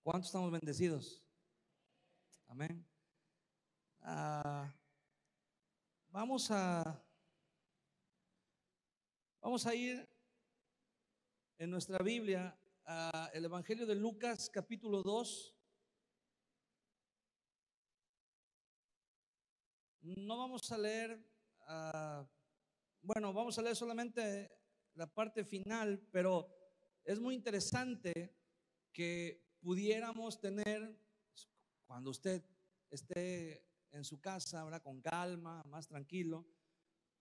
¿Cuántos estamos bendecidos? Amén. Vamos a ir en nuestra Biblia al Evangelio de Lucas, capítulo 2. No vamos a leer, vamos a leer solamente la parte final, pero es muy interesante que pudiéramos tener, cuando usted esté en su casa, ¿verdad?, con calma, más tranquilo,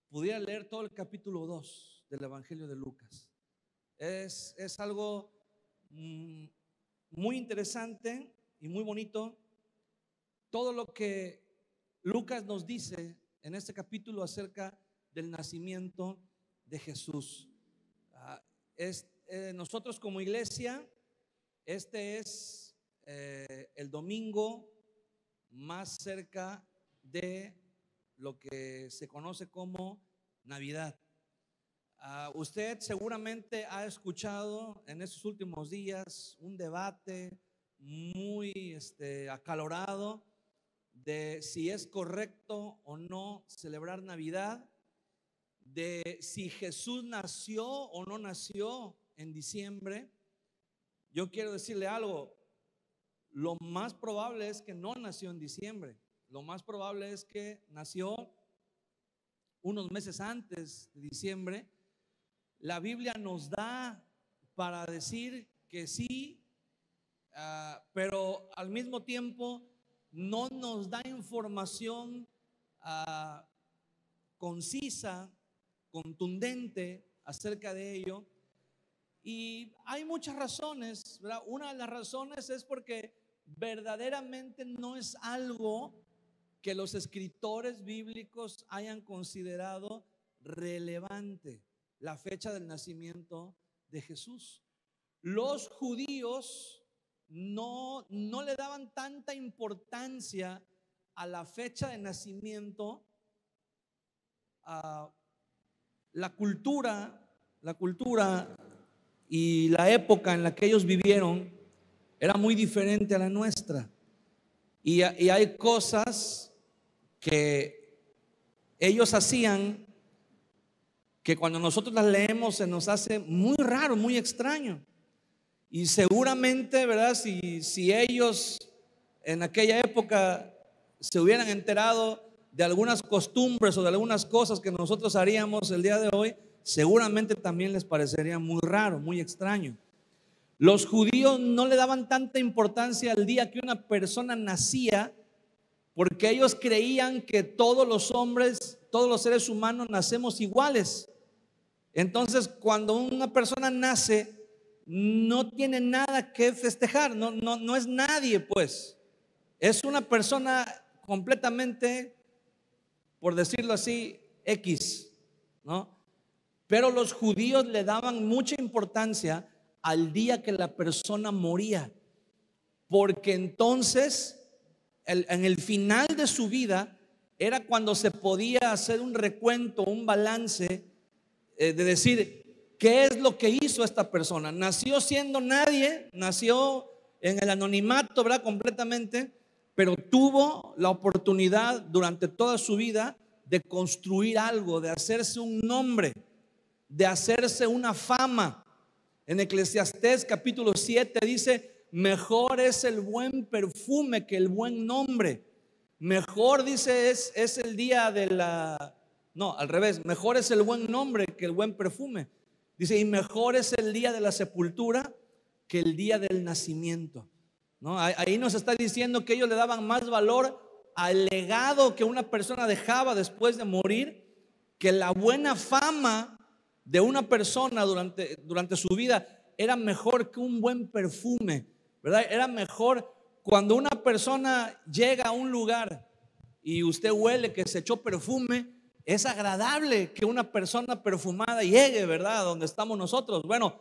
pudiera leer todo el capítulo 2 del Evangelio de Lucas. Es algo muy interesante y muy bonito todo lo que Lucas nos dice en este capítulo acerca del nacimiento de Jesús. Nosotros como iglesia, este es el domingo más cerca de lo que se conoce como Navidad. Usted seguramente ha escuchado en estos últimos días un debate muy acalorado de si es correcto o no celebrar Navidad, de si Jesús nació o no nació en diciembre. Yo quiero decirle algo: lo más probable es que no nació en diciembre. Lo más probable es que nació unos meses antes de diciembre. La Biblia nos da para decir que sí, pero al mismo tiempo no nos da información concisa, contundente acerca de ello. Y hay muchas razones, ¿verdad? Una de las razones es porque verdaderamente no es algo que los escritores bíblicos hayan considerado relevante, la fecha del nacimiento de Jesús. Los judíos no le daban tanta importancia a la fecha de nacimiento. La cultura y la época en la que ellos vivieron era muy diferente a la nuestra. Y hay cosas que ellos hacían que cuando nosotros las leemos se nos hace muy raro, muy extraño. Y seguramente, ¿verdad?, si ellos en aquella época se hubieran enterado de algunas costumbres o de algunas cosas que nosotros haríamos el día de hoy, seguramente también les parecería muy raro, muy extraño. Los judíos no le daban tanta importancia al día que una persona nacía, porque ellos creían que todos los hombres, todos los seres humanos nacemos iguales. Entonces, cuando una persona nace, no tiene nada que festejar, no es nadie, pues. Es una persona completamente, por decirlo así, X, ¿no? Pero los judíos le daban mucha importancia al día que la persona moría, porque entonces en el final de su vida era cuando se podía hacer un recuento, un balance, de decir qué es lo que hizo esta persona. Nació siendo nadie, nació en el anonimato, ¿verdad?, completamente, pero tuvo la oportunidad durante toda su vida de construir algo, de hacerse un nombre, de hacerse una fama. En Eclesiastés capítulo 7 dice: mejor es el buen perfume que el buen nombre. Mejor, dice, es el día de la... No, al revés, mejor es el buen nombre que el buen perfume. Dice: y mejor es el día de la sepultura que el día del nacimiento, ¿no? Ahí nos está diciendo que ellos le daban más valor al legado que una persona dejaba después de morir, que la buena fama de una persona durante su vida era mejor que un buen perfume, ¿verdad? Era mejor cuando una persona llega a un lugar y usted huele que se echó perfume. Es agradable que una persona perfumada llegue, ¿verdad?, donde estamos nosotros. Bueno,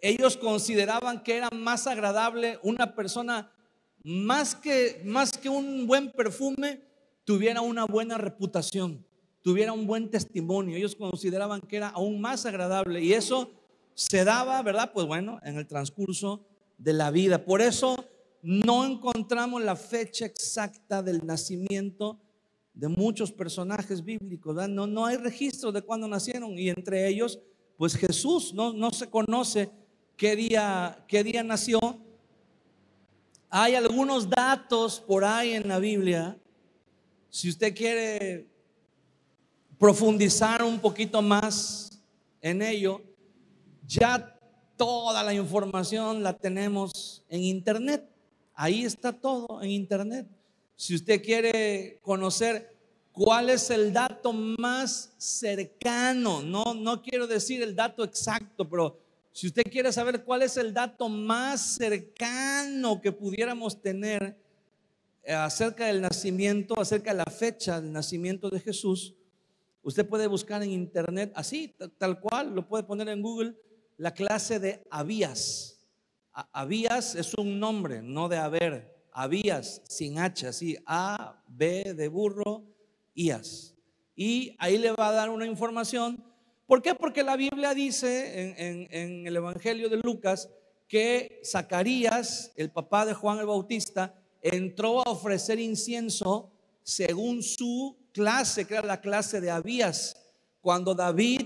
ellos consideraban que era más agradable una persona, más que un buen perfume, tuviera una buena reputación, tuviera un buen testimonio. Ellos consideraban que era aún más agradable, y eso se daba, ¿verdad?, pues bueno, en el transcurso de la vida. Por eso no encontramos la fecha exacta del nacimiento de muchos personajes bíblicos, ¿verdad? No hay registro de cuándo nacieron, y entre ellos pues Jesús no se conoce qué día nació. Hay algunos datos por ahí en la Biblia. Si usted quiere profundizar un poquito más en ello, ya toda la información la tenemos en internet. Ahí está todo en internet. Si usted quiere conocer cuál es el dato más cercano, no quiero decir el dato exacto, pero si usted quiere saber cuál es el dato más cercano que pudiéramos tener acerca del nacimiento, acerca de la fecha del nacimiento de Jesús, usted puede buscar en internet, así, tal cual, lo puede poner en Google, la clase de Abías. Abías es un nombre, no de haber. Abías, sin H, así, A, B de burro, Ías. Y ahí le va a dar una información. ¿Por qué? Porque la Biblia dice en el Evangelio de Lucas que Zacarías, el papá de Juan el Bautista, entró a ofrecer incienso según su clase, que era la clase de Abías. Cuando David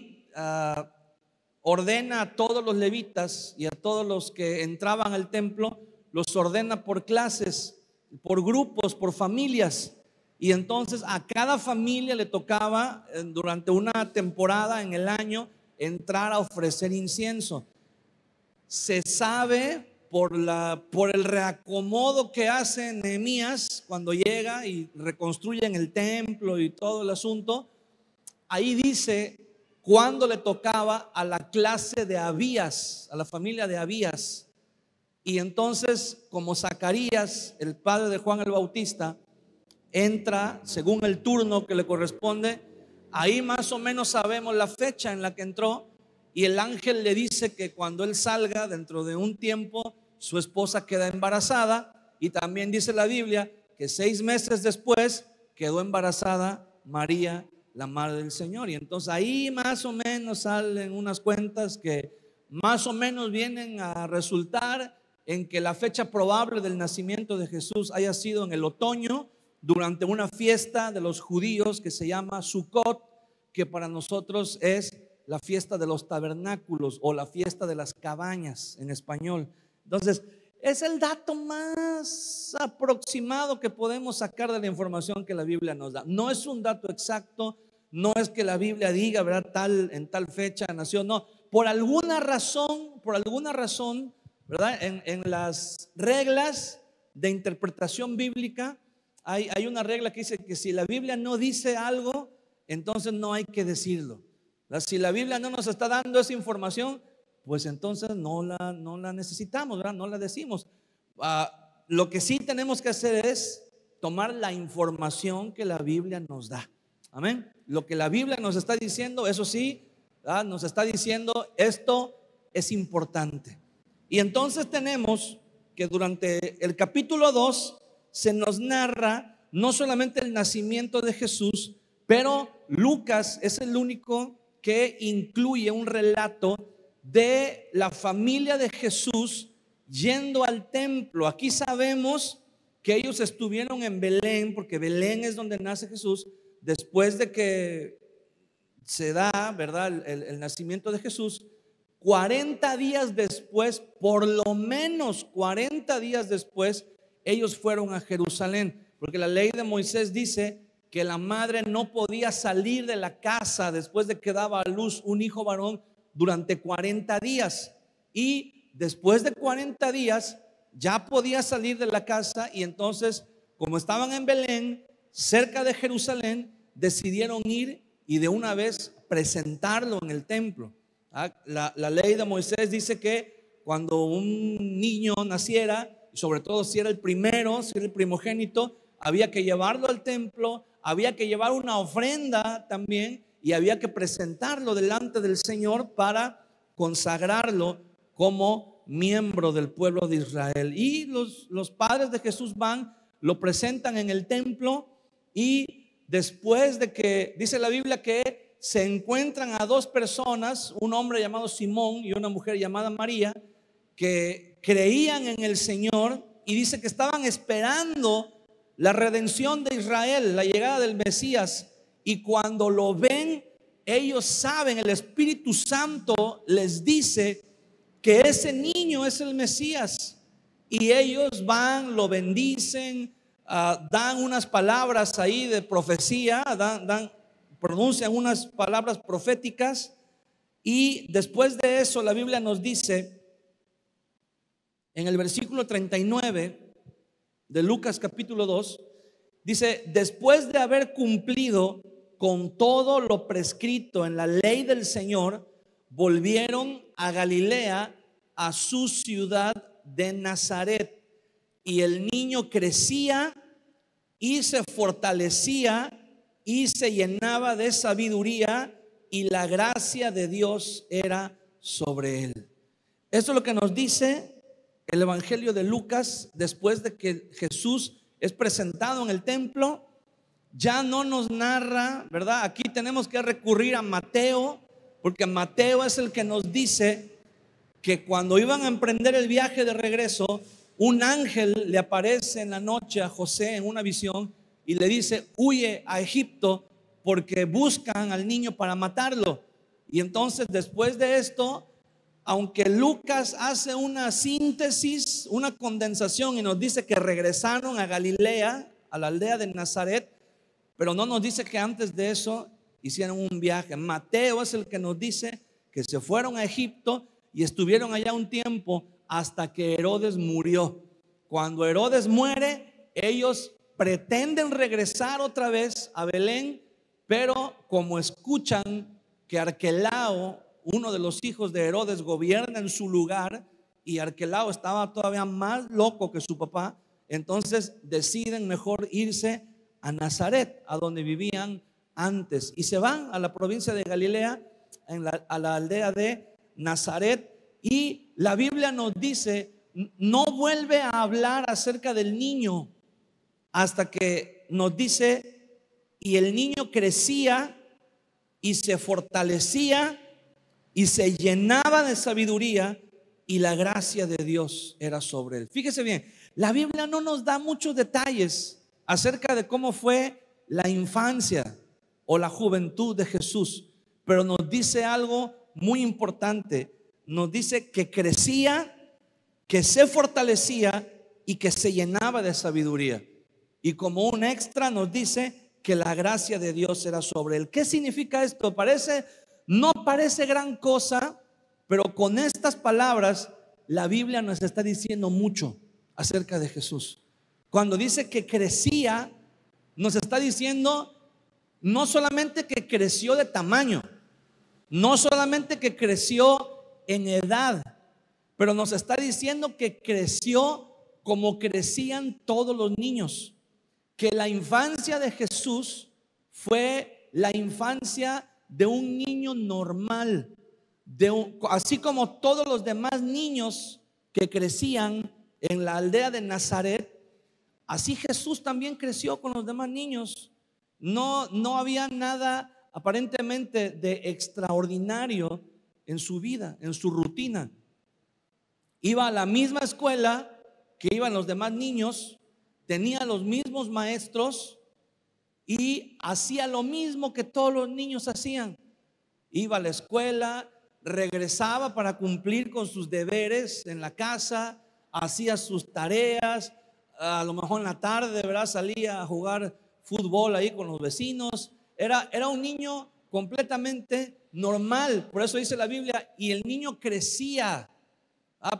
ordena a todos los levitas y a todos los que entraban al templo, los ordena por clases, por grupos, por familias. Y entonces a cada familia le tocaba durante una temporada en el año entrar a ofrecer incienso. Se sabe por el reacomodo que hace Nehemías cuando llega y reconstruyen el templo y todo el asunto. Ahí dice cuándo le tocaba a la clase de Abías, a la familia de Abías. Y entonces, como Zacarías, el padre de Juan el Bautista, entra según el turno que le corresponde, ahí más o menos sabemos la fecha en la que entró. Y el ángel le dice que cuando él salga dentro de un tiempo, su esposa queda embarazada. Y también dice la Biblia que 6 meses después quedó embarazada María, la madre del Señor. Y entonces ahí más o menos salen unas cuentas que más o menos vienen a resultar en que la fecha probable del nacimiento de Jesús haya sido en el otoño, durante una fiesta de los judíos que se llama Sukkot, que para nosotros es la fiesta de los tabernáculos o la fiesta de las cabañas en español. Entonces es el dato más aproximado que podemos sacar de la información que la Biblia nos da. No es un dato exacto, no es que la Biblia diga, ¿verdad?, en tal fecha nació. No, por alguna razón, ¿verdad?, en las reglas de interpretación bíblica hay una regla que dice que si la Biblia no dice algo, entonces no hay que decirlo. Si la Biblia no nos está dando esa información, pues entonces no la necesitamos, ¿verdad? No la decimos. Lo que sí tenemos que hacer es tomar la información que la Biblia nos da. Amén. Lo que la Biblia nos está diciendo, eso sí, ¿verdad?, nos está diciendo esto es importante. Y entonces tenemos que durante el capítulo 2 se nos narra no solamente el nacimiento de Jesús, pero Lucas es el único que incluye un relato de la familia de Jesús yendo al templo. Aquí sabemos que ellos estuvieron en Belén, porque Belén es donde nace Jesús. Después de que se da, ¿verdad?, el nacimiento de Jesús, 40 días después, por lo menos 40 días después, ellos fueron a Jerusalén, porque la ley de Moisés dice que la madre no podía salir de la casa después de que daba a luz un hijo varón durante 40 días. Y después de 40 días ya podía salir de la casa. Y entonces, como estaban en Belén, cerca de Jerusalén, decidieron ir y de una vez presentarlo en el templo. La ley de Moisés dice que cuando un niño naciera, sobre todo si era el primero, si era el primogénito, había que llevarlo al templo, había que llevar una ofrenda también y había que presentarlo delante del Señor para consagrarlo como miembro del pueblo de Israel. Y los padres de Jesús van, lo presentan en el templo, y después de que, dice la Biblia, que se encuentran a 2 personas, un hombre llamado Simón y una mujer llamada María, que creían en el Señor y dice que estaban esperando la redención de Israel, la llegada del Mesías. Y cuando lo ven, ellos saben, el Espíritu Santo les dice que ese niño es el Mesías. Y ellos van, lo bendicen, dan unas palabras ahí de profecía, pronuncian unas palabras proféticas. Y después de eso la Biblia nos dice en el versículo 39 de Lucas capítulo 2, dice: después de haber cumplido con todo lo prescrito en la ley del Señor, volvieron a Galilea, a su ciudad de Nazaret. Y el niño crecía y se fortalecía y se llenaba de sabiduría, y la gracia de Dios era sobre él. Esto es lo que nos dice el Evangelio de Lucas después de que Jesús es presentado en el templo. Ya no nos narra, ¿verdad? Aquí tenemos que recurrir a Mateo, porque Mateo es el que nos dice que cuando iban a emprender el viaje de regreso, un ángel le aparece en la noche a José en una visión y le dice: huye a Egipto porque buscan al niño para matarlo. Y entonces, después de esto, aunque Lucas hace una síntesis, una condensación, y nos dice que regresaron a Galilea, a la aldea de Nazaret, pero no nos dice que antes de eso hicieron un viaje. Mateo es el que nos dice que se fueron a Egipto y estuvieron allá un tiempo hasta que Herodes murió. Cuando Herodes muere, ellos pretenden regresar otra vez a Belén, pero como escuchan que Arquelao, uno de los hijos de Herodes, gobierna en su lugar, y Arquelao estaba todavía más loco que su papá, entonces deciden mejor irse a Nazaret, a donde vivían antes, y se van a la provincia de Galilea, a la aldea de Nazaret. Y la Biblia nos dice, no vuelve a hablar acerca del niño hasta que nos dice: y el niño crecía y se fortalecía y se llenaba de sabiduría, y la gracia de Dios era sobre él. Fíjese bien, la Biblia no nos da muchos detalles acerca de cómo fue la infancia o la juventud de Jesús, pero nos dice algo muy importante. Nos dice que crecía, que se fortalecía y que se llenaba de sabiduría. Y como un extra nos dice que la gracia de Dios era sobre él. ¿Qué significa esto? No parece gran cosa, pero con estas palabras la Biblia nos está diciendo mucho acerca de Jesús. Cuando dice que crecía, nos está diciendo no solamente que creció de tamaño, no solamente que creció en edad, pero nos está diciendo que creció como crecían todos los niños. Que la infancia de Jesús fue la infancia de un niño normal, así como todos los demás niños que crecían en la aldea de Nazaret. Así Jesús también creció con los demás niños. No había nada aparentemente de extraordinario en su vida, en su rutina. Iba a la misma escuela que iban los demás niños, tenía los mismos maestros y hacía lo mismo que todos los niños hacían. Iba a la escuela, regresaba para cumplir con sus deberes en la casa, hacía sus tareas, a lo mejor en la tarde, ¿verdad?, salía a jugar fútbol ahí con los vecinos. Era un niño completamente normal. Por eso dice la Biblia: y el niño crecía.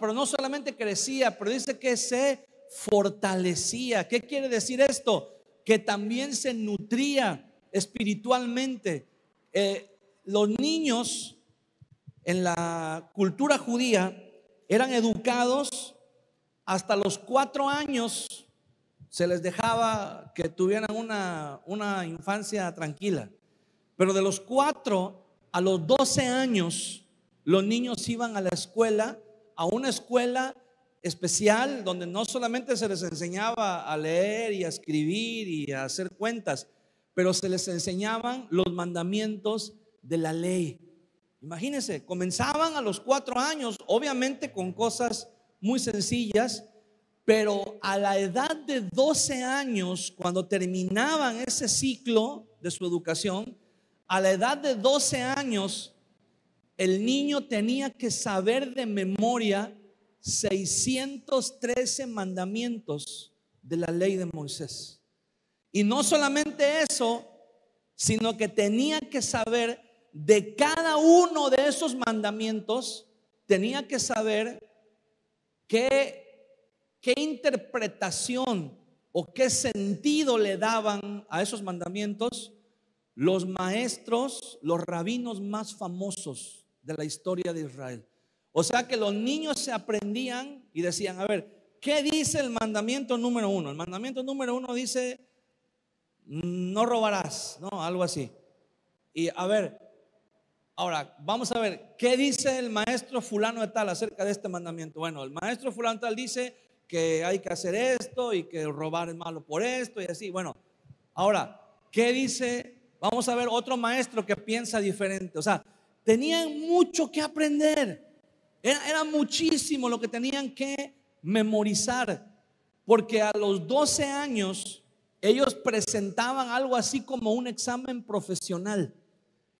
Pero no solamente crecía, pero dice que se fortalecía. ¿Qué quiere decir esto? Que también se nutría espiritualmente. Los niños en la cultura judía eran educados hasta los 4 años. Se les dejaba que tuvieran una infancia tranquila, pero de los 4 a los 12 años los niños iban a la escuela, a una escuela especial donde no solamente se les enseñaba a leer y a escribir y a hacer cuentas, pero se les enseñaban los mandamientos de la ley. Imagínense, comenzaban a los 4 años, obviamente con cosas muy sencillas, pero a la edad de 12 años, cuando terminaban ese ciclo de su educación, a la edad de 12 años, el niño tenía que saber de memoria 613 mandamientos de la ley de Moisés. Y no solamente eso, sino que tenía que saber de cada uno de esos mandamientos, tenía que saber qué interpretación o qué sentido le daban a esos mandamientos los maestros, los rabinos más famosos de la historia de Israel. O sea que los niños se aprendían y decían, a ver, ¿qué dice el mandamiento número 1? El mandamiento número 1 dice, no robarás, ¿no? Algo así. Y a ver, ahora vamos a ver, ¿qué dice el maestro fulano de tal acerca de este mandamiento? Bueno, el maestro fulano de tal dice que hay que hacer esto y que robar es malo por esto y así. Bueno, ahora, ¿qué dice? Vamos a ver otro maestro que piensa diferente. O sea, tenían mucho que aprender. Era muchísimo lo que tenían que memorizar, porque a los 12 años ellos presentaban algo así como un examen profesional.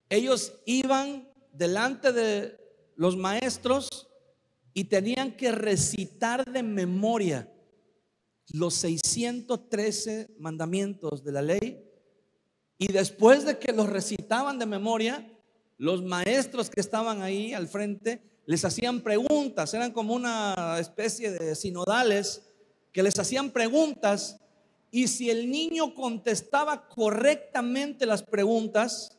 Ellos iban delante de los maestros y tenían que recitar de memoria los 613 mandamientos de la ley. Y después de que los recitaban de memoria, los maestros que estaban ahí al frente les hacían preguntas. Eran como una especie de sinodales que les hacían preguntas, y si el niño contestaba correctamente las preguntas,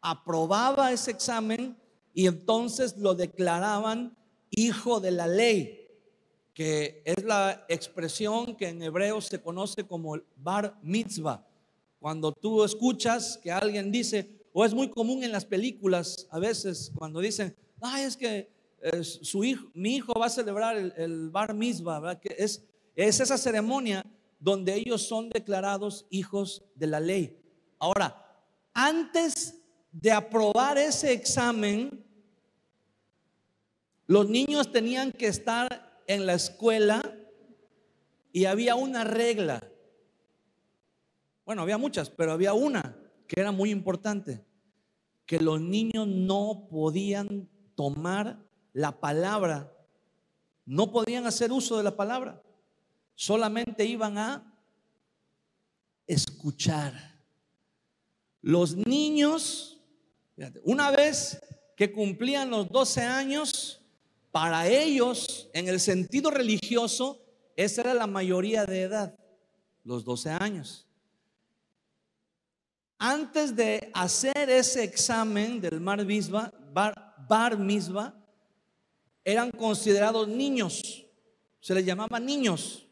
aprobaba ese examen y entonces lo declaraban hijo de la ley, que es la expresión que en hebreo se conoce como bar mitzvah. Cuando tú escuchas que alguien dice, o es muy común en las películas a veces cuando dicen, ay, es que su hijo, mi hijo va a celebrar el bar mitzvah, ¿verdad? Que es esa ceremonia donde ellos son declarados hijos de la ley. Ahora, antes de aprobar ese examen, los niños tenían que estar en la escuela y había una regla. Bueno, había muchas, pero había una que era muy importante, que los niños no podían tomar la palabra, no podían hacer uso de la palabra, solamente iban a escuchar. Los niños, fíjate, una vez que cumplían los 12 años, para ellos, en el sentido religioso, esa era la mayoría de edad, los 12 años. Antes de hacer ese examen del bar mitzvah, eran considerados niños, se les llamaba niños.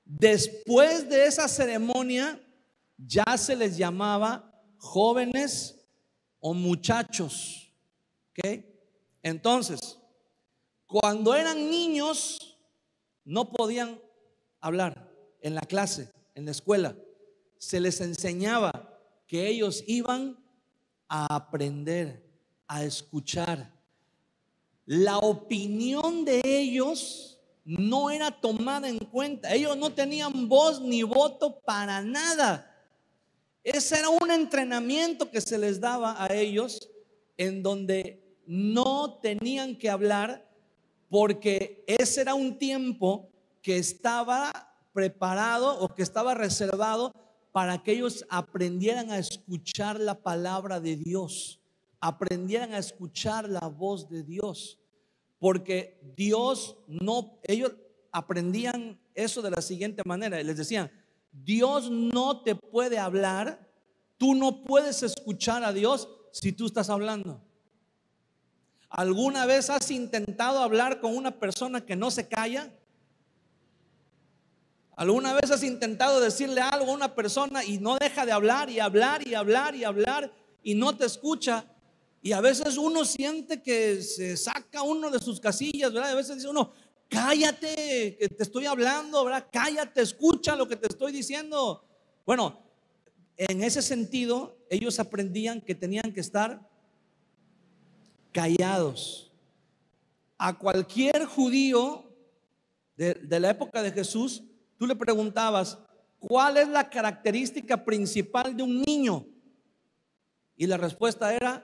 Después de esa ceremonia ya se les llamaba jóvenes o muchachos, ¿ok? Entonces, cuando eran niños no podían hablar en la clase, en la escuela. Se les enseñaba que ellos iban a aprender, a escuchar. La opinión de ellos no era tomada en cuenta. Ellos no tenían voz ni voto para nada. Ese era un entrenamiento que se les daba a ellos, en donde no tenían que hablar, porque ese era un tiempo que estaba preparado o que estaba reservado para que ellos aprendieran a escuchar la palabra de Dios, aprendieran a escuchar la voz de Dios, porque Dios no, ellos aprendían eso de la siguiente manera, les decían, Dios no te puede hablar, tú no puedes escuchar a Dios si tú estás hablando. ¿Alguna vez has intentado hablar con una persona que no se calla? ¿Alguna vez has intentado decirle algo a una persona y no deja de hablar y hablar y hablar y hablar y no te escucha? Y a veces uno siente que se saca uno de sus casillas, ¿verdad? A veces dice uno, cállate, que te estoy hablando, ¿verdad? Cállate, escucha lo que te estoy diciendo. Bueno, en ese sentido, ellos aprendían que tenían que estar callados. A cualquier judío de la época de Jesús, tú le preguntabas, ¿cuál es la característica principal de un niño? Y la respuesta era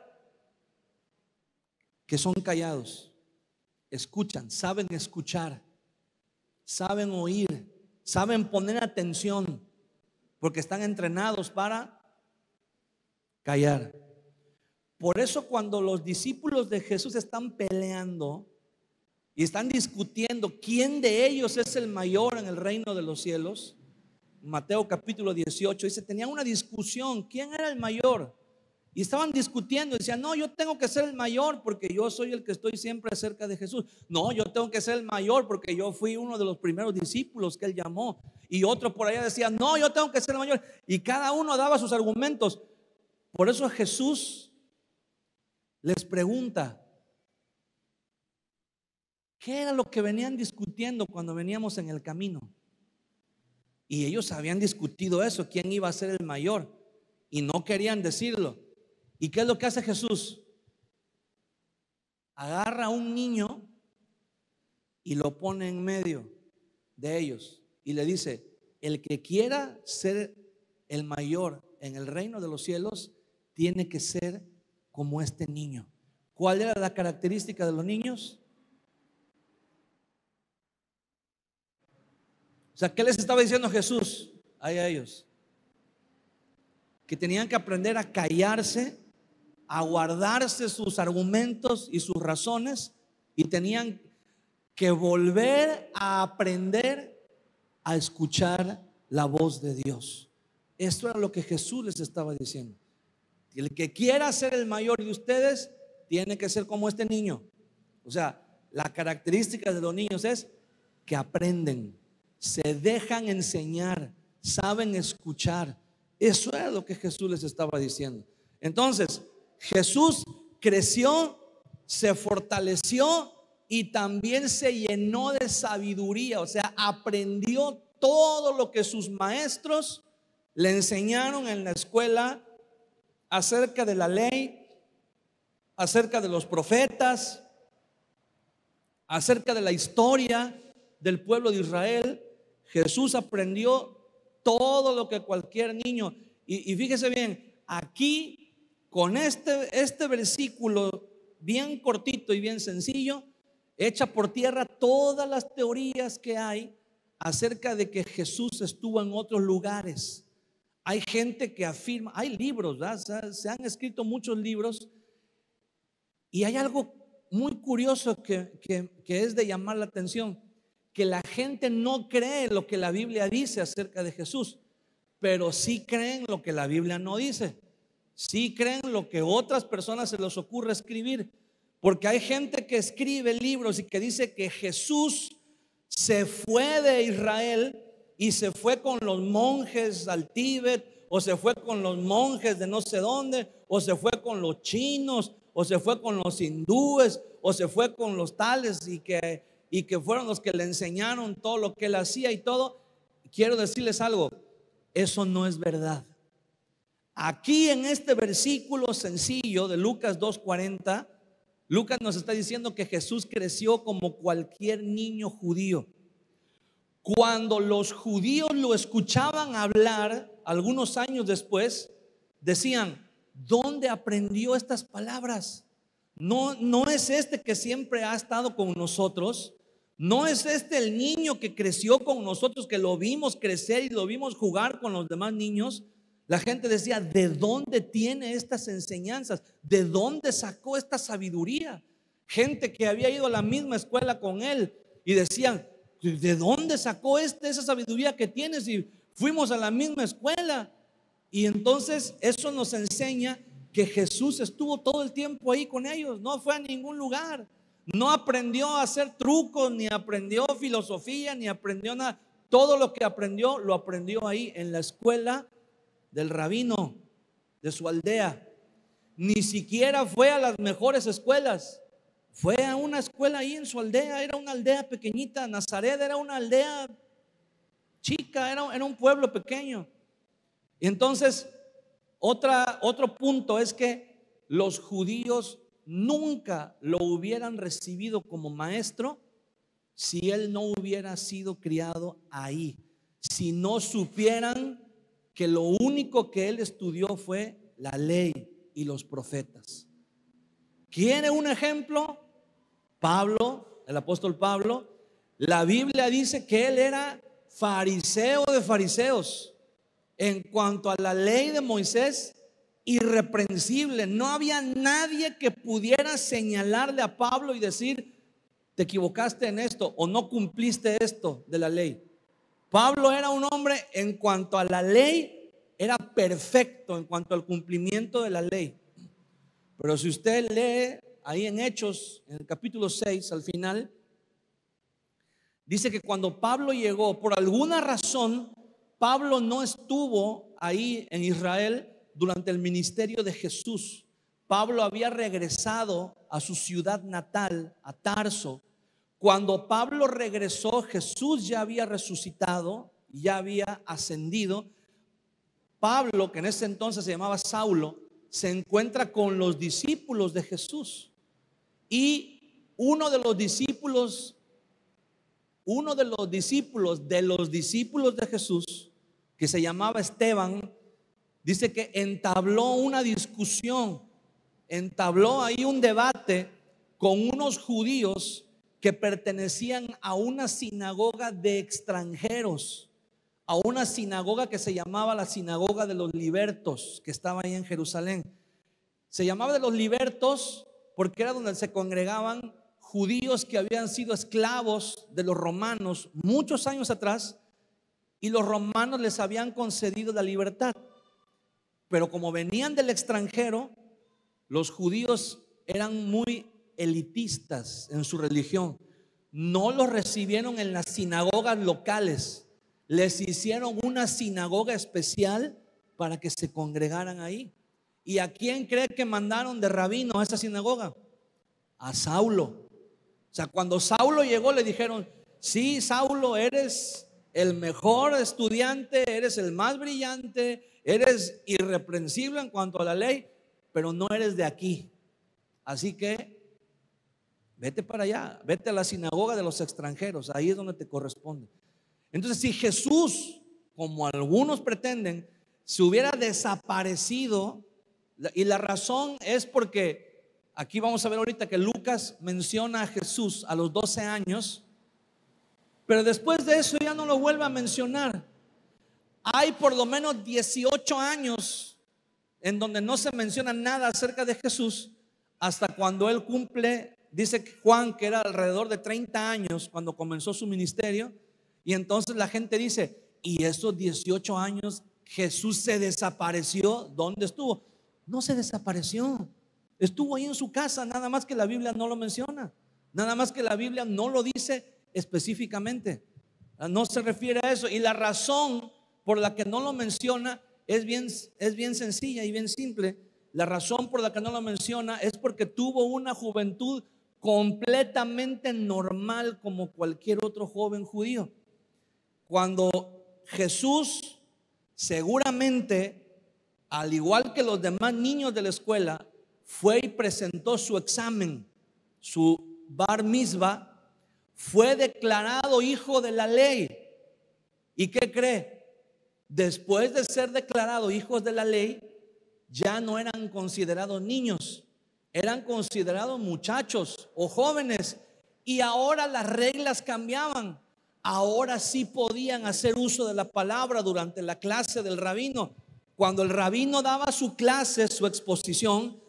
que son callados, escuchan, saben escuchar, saben oír, saben poner atención, porque están entrenados para callar. Por eso cuando los discípulos de Jesús están peleando y están discutiendo quién de ellos es el mayor en el reino de los cielos, Mateo capítulo 18 dice, tenían una discusión, ¿quién era el mayor? Y estaban discutiendo, decían, no, yo tengo que ser el mayor porque yo soy el que estoy siempre cerca de Jesús. No, yo tengo que ser el mayor porque yo fui uno de los primeros discípulos que él llamó. Y otro por allá decía, no, yo tengo que ser el mayor. Y cada uno daba sus argumentos. Por eso Jesús les pregunta, ¿qué era lo que venían discutiendo cuando veníamos en el camino? Y ellos habían discutido eso, quién iba a ser el mayor, y no querían decirlo. ¿Y qué es lo que hace Jesús? Agarra a un niño y lo pone en medio de ellos y le dice, el que quiera ser el mayor en el reino de los cielos tiene que ser como este niño. ¿Cuál era la característica de los niños? O sea, ¿qué les estaba diciendo Jesús a ellos? Que tenían que aprender a callarse, a guardarse sus argumentos y sus razones, y tenían que volver a aprender a escuchar la voz de Dios. Esto era lo que Jesús les estaba diciendo. El que quiera ser el mayor de ustedes tiene que ser como este niño. O sea, la característica de los niños es que aprenden, se dejan enseñar, saben escuchar. Eso era lo que Jesús les estaba diciendo. Entonces, Jesús creció, se fortaleció y también se llenó de sabiduría. O sea, aprendió todo lo que sus maestros le enseñaron en la escuela acerca de la ley, acerca de los profetas, acerca de la historia del pueblo de Israel. Jesús aprendió todo lo que cualquier niño. Y fíjese bien, aquí con este versículo bien cortito y bien sencillo, echa por tierra todas las teorías que hay acerca de que Jesús estuvo en otros lugares. Hay gente que afirma, hay libros, ¿verdad? Se han escrito muchos libros, y hay algo muy curioso que es de llamar la atención, que la gente no cree lo que la Biblia dice acerca de Jesús, pero sí creen lo que la Biblia no dice. Sí creen lo que otras personas se les ocurre escribir, porque hay gente que escribe libros y que dice que Jesús se fue de Israel y se fue con los monjes al Tíbet, o se fue con los monjes de no sé dónde, o se fue con los chinos, o se fue con los hindúes, o se fue con los tales, y que fueron los que le enseñaron todo lo que él hacía y todo. Quiero decirles algo, eso no es verdad. Aquí en este versículo sencillo de Lucas 2:40, Lucas nos está diciendo que Jesús creció como cualquier niño judío. Cuando los judíos lo escuchaban hablar algunos años después, decían, ¿dónde aprendió estas palabras? No es este que siempre ha estado con nosotros. No es este el niño que creció con nosotros, que lo vimos crecer y lo vimos jugar con los demás niños. La gente decía, ¿de dónde tiene estas enseñanzas? ¿De dónde sacó esta sabiduría? Gente que había ido a la misma escuela con él y decían, ¿de dónde sacó esa sabiduría que tiene si fuimos a la misma escuela? Y entonces eso nos enseña que Jesús estuvo todo el tiempo ahí con ellos, no fue a ningún lugar, no aprendió a hacer trucos, ni aprendió filosofía, ni aprendió nada. Todo lo que aprendió, lo aprendió ahí en la escuela del rabino de su aldea. Ni siquiera fue a las mejores escuelas, fue a una escuela ahí en su aldea. Era una aldea pequeñita, Nazaret era una aldea chica, era un pueblo pequeño. Y entonces otro punto es que los judíos nunca lo hubieran recibido como maestro si él no hubiera sido criado ahí, si no supieran que lo único que él estudió fue la ley y los profetas. ¿Quiere un ejemplo? Pablo, el apóstol Pablo. La Biblia dice que él era fariseo de fariseos. En cuanto a la ley de Moisés, irreprensible. No había nadie que pudiera señalarle a Pablo y decir: te equivocaste en esto o no cumpliste esto de la ley. Pablo era un hombre, en cuanto a la ley, era perfecto en cuanto al cumplimiento de la ley. Pero si usted lee ahí en Hechos, en el capítulo 6, al final, dice que cuando Pablo llegó, por alguna razón, Pablo no estuvo ahí en Israel durante el ministerio de Jesús. Pablo había regresado a su ciudad natal, a Tarso. Cuando Pablo regresó, Jesús ya había resucitado, ya había ascendido. Pablo, que en ese entonces se llamaba Saulo, se encuentra con los discípulos de Jesús. Y uno de los discípulos de Jesús, que se llamaba Esteban, dice que entabló una discusión, entabló ahí un debate con unos judíos que pertenecían a una sinagoga de extranjeros, a una sinagoga que se llamaba la sinagoga de los libertos, que estaba ahí en Jerusalén. Se llamaba de los libertos porque era donde se congregaban judíos que habían sido esclavos de los romanos muchos años atrás, y los romanos les habían concedido la libertad. Pero como venían del extranjero, los judíos eran muy elitistas en su religión. No los recibieron en las sinagogas locales, les hicieron una sinagoga especial para que se congregaran ahí. ¿Y a quién cree que mandaron de rabino a esa sinagoga? A Saulo. O sea, cuando Saulo llegó, le dijeron: sí, Saulo, eres el mejor estudiante, eres el más brillante, eres irreprensible en cuanto a la ley, pero no eres de aquí. Así que vete para allá, vete a la sinagoga de los extranjeros, ahí es donde te corresponde. Entonces, si Jesús, como algunos pretenden, se hubiera desaparecido, y la razón es porque aquí vamos a ver ahorita que Lucas menciona a Jesús a los 12 años, pero después de eso ya no lo vuelve a mencionar. Hay por lo menos 18 años en donde no se menciona nada acerca de Jesús, hasta cuando él cumple, dice Juan, que era alrededor de 30 años cuando comenzó su ministerio. Y entonces la gente dice: y esos 18 años Jesús se desapareció, ¿dónde estuvo? No se desapareció, estuvo ahí en su casa, nada más que la Biblia no lo menciona, nada más que la Biblia no lo dice específicamente, no se refiere a eso. Y la razón por la que no lo menciona es bien sencilla y bien simple. La razón por la que no lo menciona es porque tuvo una juventud completamente normal como cualquier otro joven judío. Cuando Jesús, seguramente, al igual que los demás niños de la escuela, fue y presentó su examen, su bar mitzvah, fue declarado hijo de la ley. ¿Y qué cree? Después de ser declarado hijos de la ley, ya no eran considerados niños, eran considerados muchachos o jóvenes. Y ahora las reglas cambiaban. Ahora sí podían hacer uso de la palabra durante la clase del rabino. Cuando el rabino daba su clase, su exposición,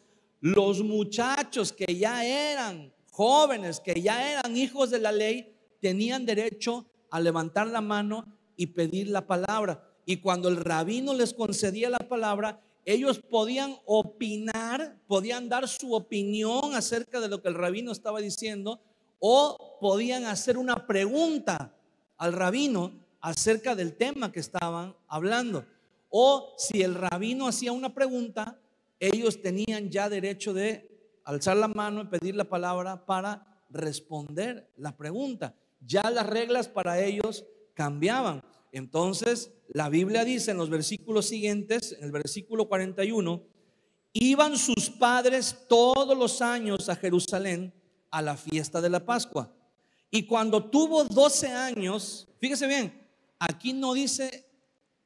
los muchachos que ya eran jóvenes, que ya eran hijos de la ley, tenían derecho a levantar la mano y pedir la palabra. Y cuando el rabino les concedía la palabra, ellos podían opinar, podían dar su opinión acerca de lo que el rabino estaba diciendo, o podían hacer una pregunta al rabino acerca del tema que estaban hablando. O si el rabino hacía una pregunta, ellos tenían ya derecho de alzar la mano y pedir la palabra para responder la pregunta. Ya las reglas para ellos cambiaban. Entonces la Biblia dice en los versículos siguientes, en el versículo 41: iban sus padres todos los años a Jerusalén a la fiesta de la Pascua. Y cuando tuvo 12 años, fíjese bien, aquí no dice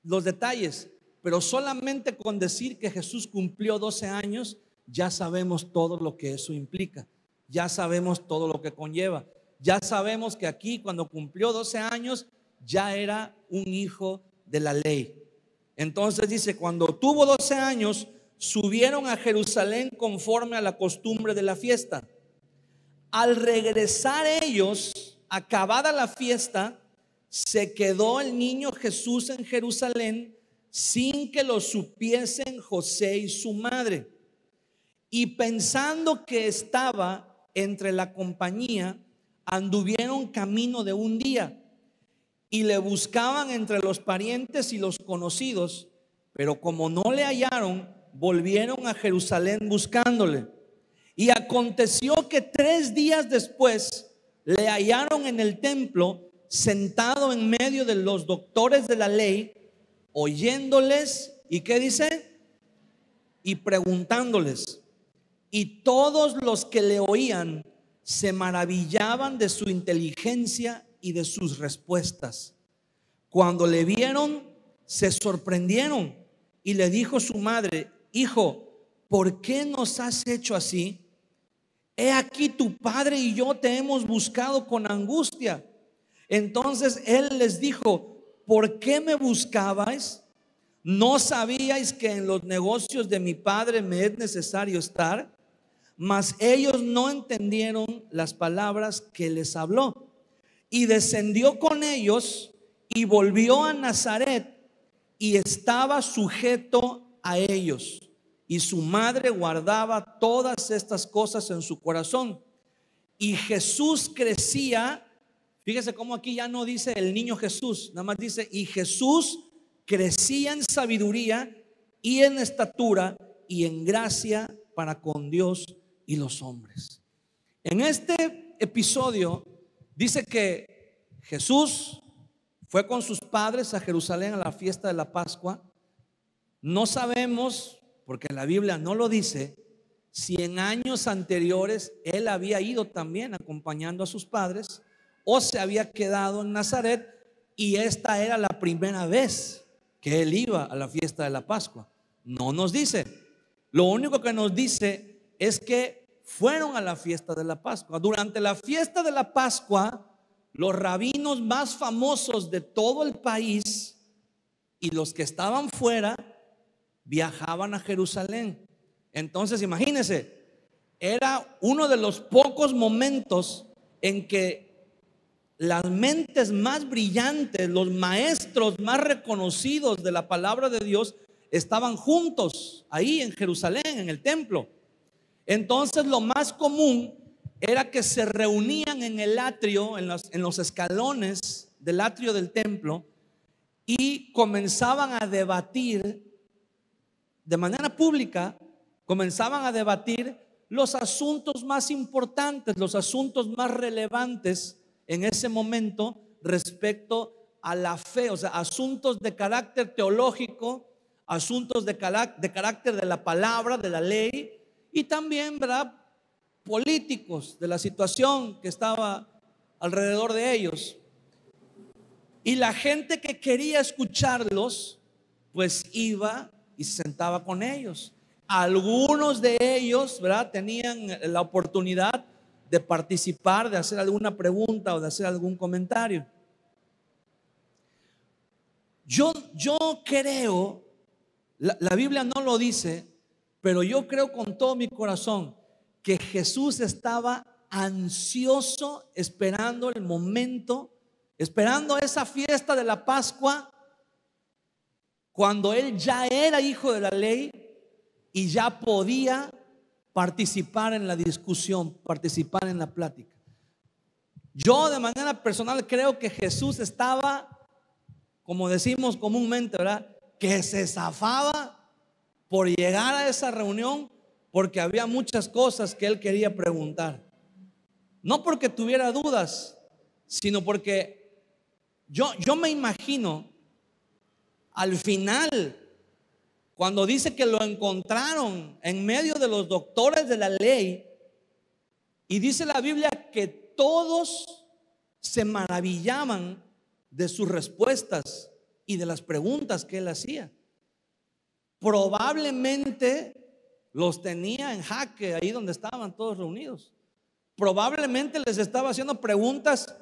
los detalles, pero solamente con decir que Jesús cumplió 12 años, ya sabemos todo lo que eso implica. Ya sabemos todo lo que conlleva. Ya sabemos que aquí, cuando cumplió 12 años, ya era un hijo de la ley. Entonces dice, cuando tuvo 12 años, subieron a Jerusalén conforme a la costumbre de la fiesta. Al regresar ellos, acabada la fiesta, se quedó el niño Jesús en Jerusalén sin que lo supiesen José y su madre. Y pensando que estaba entre la compañía, anduvieron camino de un día y le buscaban entre los parientes y los conocidos, pero como no le hallaron, volvieron a Jerusalén buscándole. Y aconteció que 3 días después le hallaron en el templo, sentado en medio de los doctores de la ley, oyéndoles, ¿y qué dice? Y preguntándoles. Y todos los que le oían se maravillaban de su inteligencia y de sus respuestas. Cuando le vieron, se sorprendieron, y le dijo su madre: hijo, ¿por qué nos has hecho así? He aquí tu padre y yo te hemos buscado con angustia. Entonces él les dijo: ¿por qué me buscabais? ¿No sabíais que en los negocios de mi padre me es necesario estar? Mas ellos no entendieron las palabras que les habló. Y descendió con ellos y volvió a Nazaret, y estaba sujeto a ellos. Y su madre guardaba todas estas cosas en su corazón. Y Jesús crecía. Fíjese cómo aquí ya no dice el niño Jesús, nada más dice: y Jesús crecía en sabiduría y en estatura y en gracia para con Dios y los hombres. En este episodio dice que Jesús fue con sus padres a Jerusalén a la fiesta de la Pascua. No sabemos, porque la Biblia no lo dice, si en años anteriores él había ido también acompañando a sus padres o se había quedado en Nazaret y esta era la primera vez que él iba a la fiesta de la Pascua. No nos dice. Lo único que nos dice es que fueron a la fiesta de la Pascua. Durante la fiesta de la Pascua, los rabinos más famosos de todo el país y los que estaban fuera viajaban a Jerusalén. Entonces imagínense, era uno de los pocos momentos en que las mentes más brillantes, los maestros más reconocidos de la palabra de Dios estaban juntos ahí en Jerusalén, en el templo. Entonces lo más común era que se reunían en el atrio, en los escalones del atrio del templo, y comenzaban a debatir de manera pública, comenzaban a debatir los asuntos más importantes, los asuntos más relevantes en ese momento respecto a la fe, o sea, asuntos de carácter teológico, asuntos de carácter de la palabra, de la ley, y también, ¿verdad?, políticos, de la situación que estaba alrededor de ellos. Y la gente que quería escucharlos, pues iba y se sentaba con ellos. Algunos de ellos, ¿verdad?, tenían la oportunidad de participar, de hacer alguna pregunta o de hacer algún comentario. Yo creo, la Biblia no lo dice, pero yo creo con todo mi corazón que Jesús estaba ansioso esperando el momento, esperando esa fiesta de la Pascua, cuando él ya era hijo de la ley y ya podía participar en la discusión, participar en la plática. Yo de manera personal creo que Jesús estaba, como decimos comúnmente, ¿verdad?, que se zafaba por llegar a esa reunión, porque había muchas cosas que él quería preguntar. No porque tuviera dudas, sino porque yo me imagino al final, cuando dice que lo encontraron en medio de los doctores de la ley, y dice la Biblia que todos se maravillaban de sus respuestas y de las preguntas que él hacía. Probablemente los tenía en jaque ahí donde estaban todos reunidos. Probablemente les estaba haciendo preguntas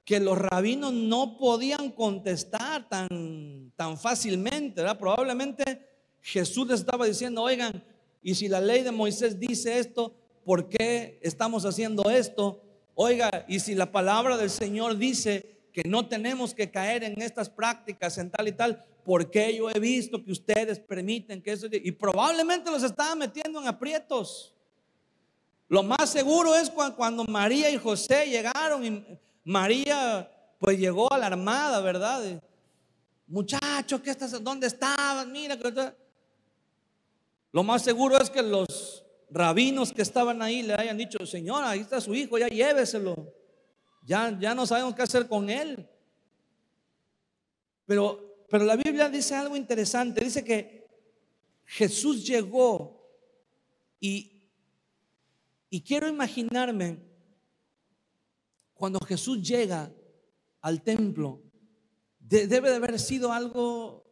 que los rabinos no podían contestar tan fácilmente, ¿verdad? Probablemente Jesús les estaba diciendo: oigan, y si la ley de Moisés dice esto, ¿por qué estamos haciendo esto? Oiga, y si la palabra del Señor dice que no tenemos que caer en estas prácticas, en tal y tal, ¿por qué yo he visto que ustedes permiten que eso? Y probablemente los estaban metiendo en aprietos. Lo más seguro es cuando María y José llegaron, y María pues llegó alarmada, ¿verdad? Muchachos, ¿qué estás? ¿Dónde estaban? Mira, lo más seguro es que los rabinos que estaban ahí le hayan dicho: señora, ahí está su hijo, ya lléveselo. Ya no sabemos qué hacer con él. Pero la Biblia dice algo interesante. Dice que Jesús llegó y quiero imaginarme cuando Jesús llega al templo. Debe de haber sido algo.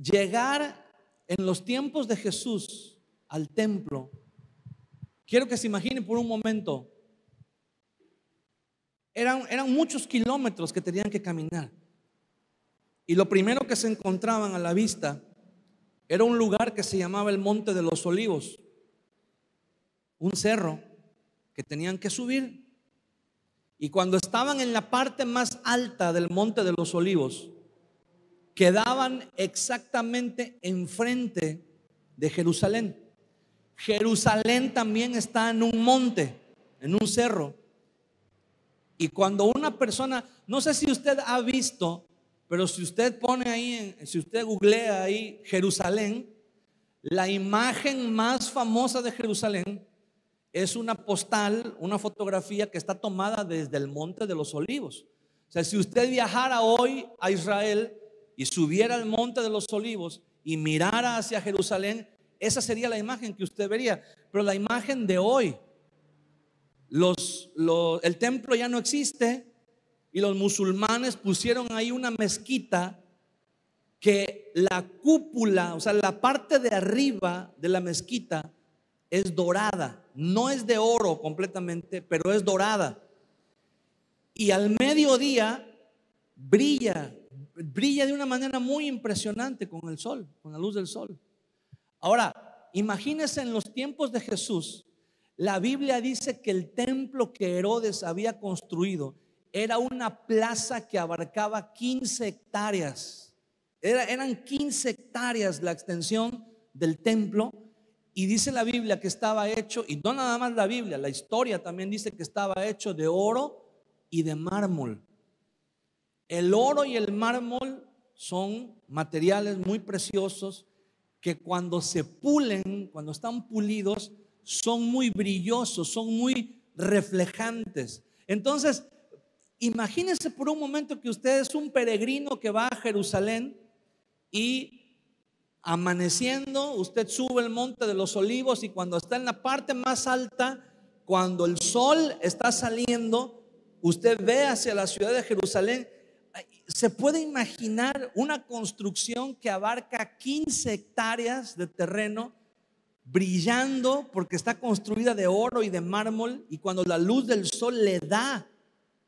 Llegar en los tiempos de Jesús al templo. Quiero que se imaginen por un momento. Eran muchos kilómetros que tenían que caminar. Y lo primero que se encontraban a la vista era un lugar que se llamaba el Monte de los Olivos, un cerro que tenían que subir. Y cuando estaban en la parte más alta del Monte de los Olivos, quedaban exactamente enfrente de Jerusalén. Jerusalén también está en un monte, en un cerro. Y cuando una persona, no sé si usted ha visto, pero si usted pone ahí, si usted googlea ahí Jerusalén, la imagen más famosa de Jerusalén es una postal, una fotografía que está tomada desde el Monte de los Olivos. O sea, si usted viajara hoy a Israel y subiera al Monte de los Olivos y mirara hacia Jerusalén, esa sería la imagen que usted vería. Pero la imagen de hoy, el templo ya no existe y los musulmanes pusieron ahí una mezquita que la cúpula, o sea, la parte de arriba de la mezquita es dorada. No es de oro completamente, pero es dorada. Y al mediodía brilla de una manera muy impresionante con el sol, con la luz del sol. Ahora, imagínense en los tiempos de Jesús. La Biblia dice que el templo que Herodes había construido era una plaza que abarcaba 15 hectáreas. Eran 15 hectáreas la extensión del templo. Y dice la Biblia que estaba hecho, y no nada más la Biblia, la historia también dice que estaba hecho de oro y de mármol. El oro y el mármol son materiales muy preciosos que cuando se pulen, cuando están pulidos, son muy brillosos, son muy reflejantes. Entonces, imagínense por un momento que usted es un peregrino que va a Jerusalén y amaneciendo, usted sube el Monte de los Olivos y cuando está en la parte más alta, cuando el sol está saliendo, usted ve hacia la ciudad de Jerusalén. Se puede imaginar una construcción que abarca 15 hectáreas de terreno, brillando porque está construida de oro y de mármol, y cuando la luz del sol le da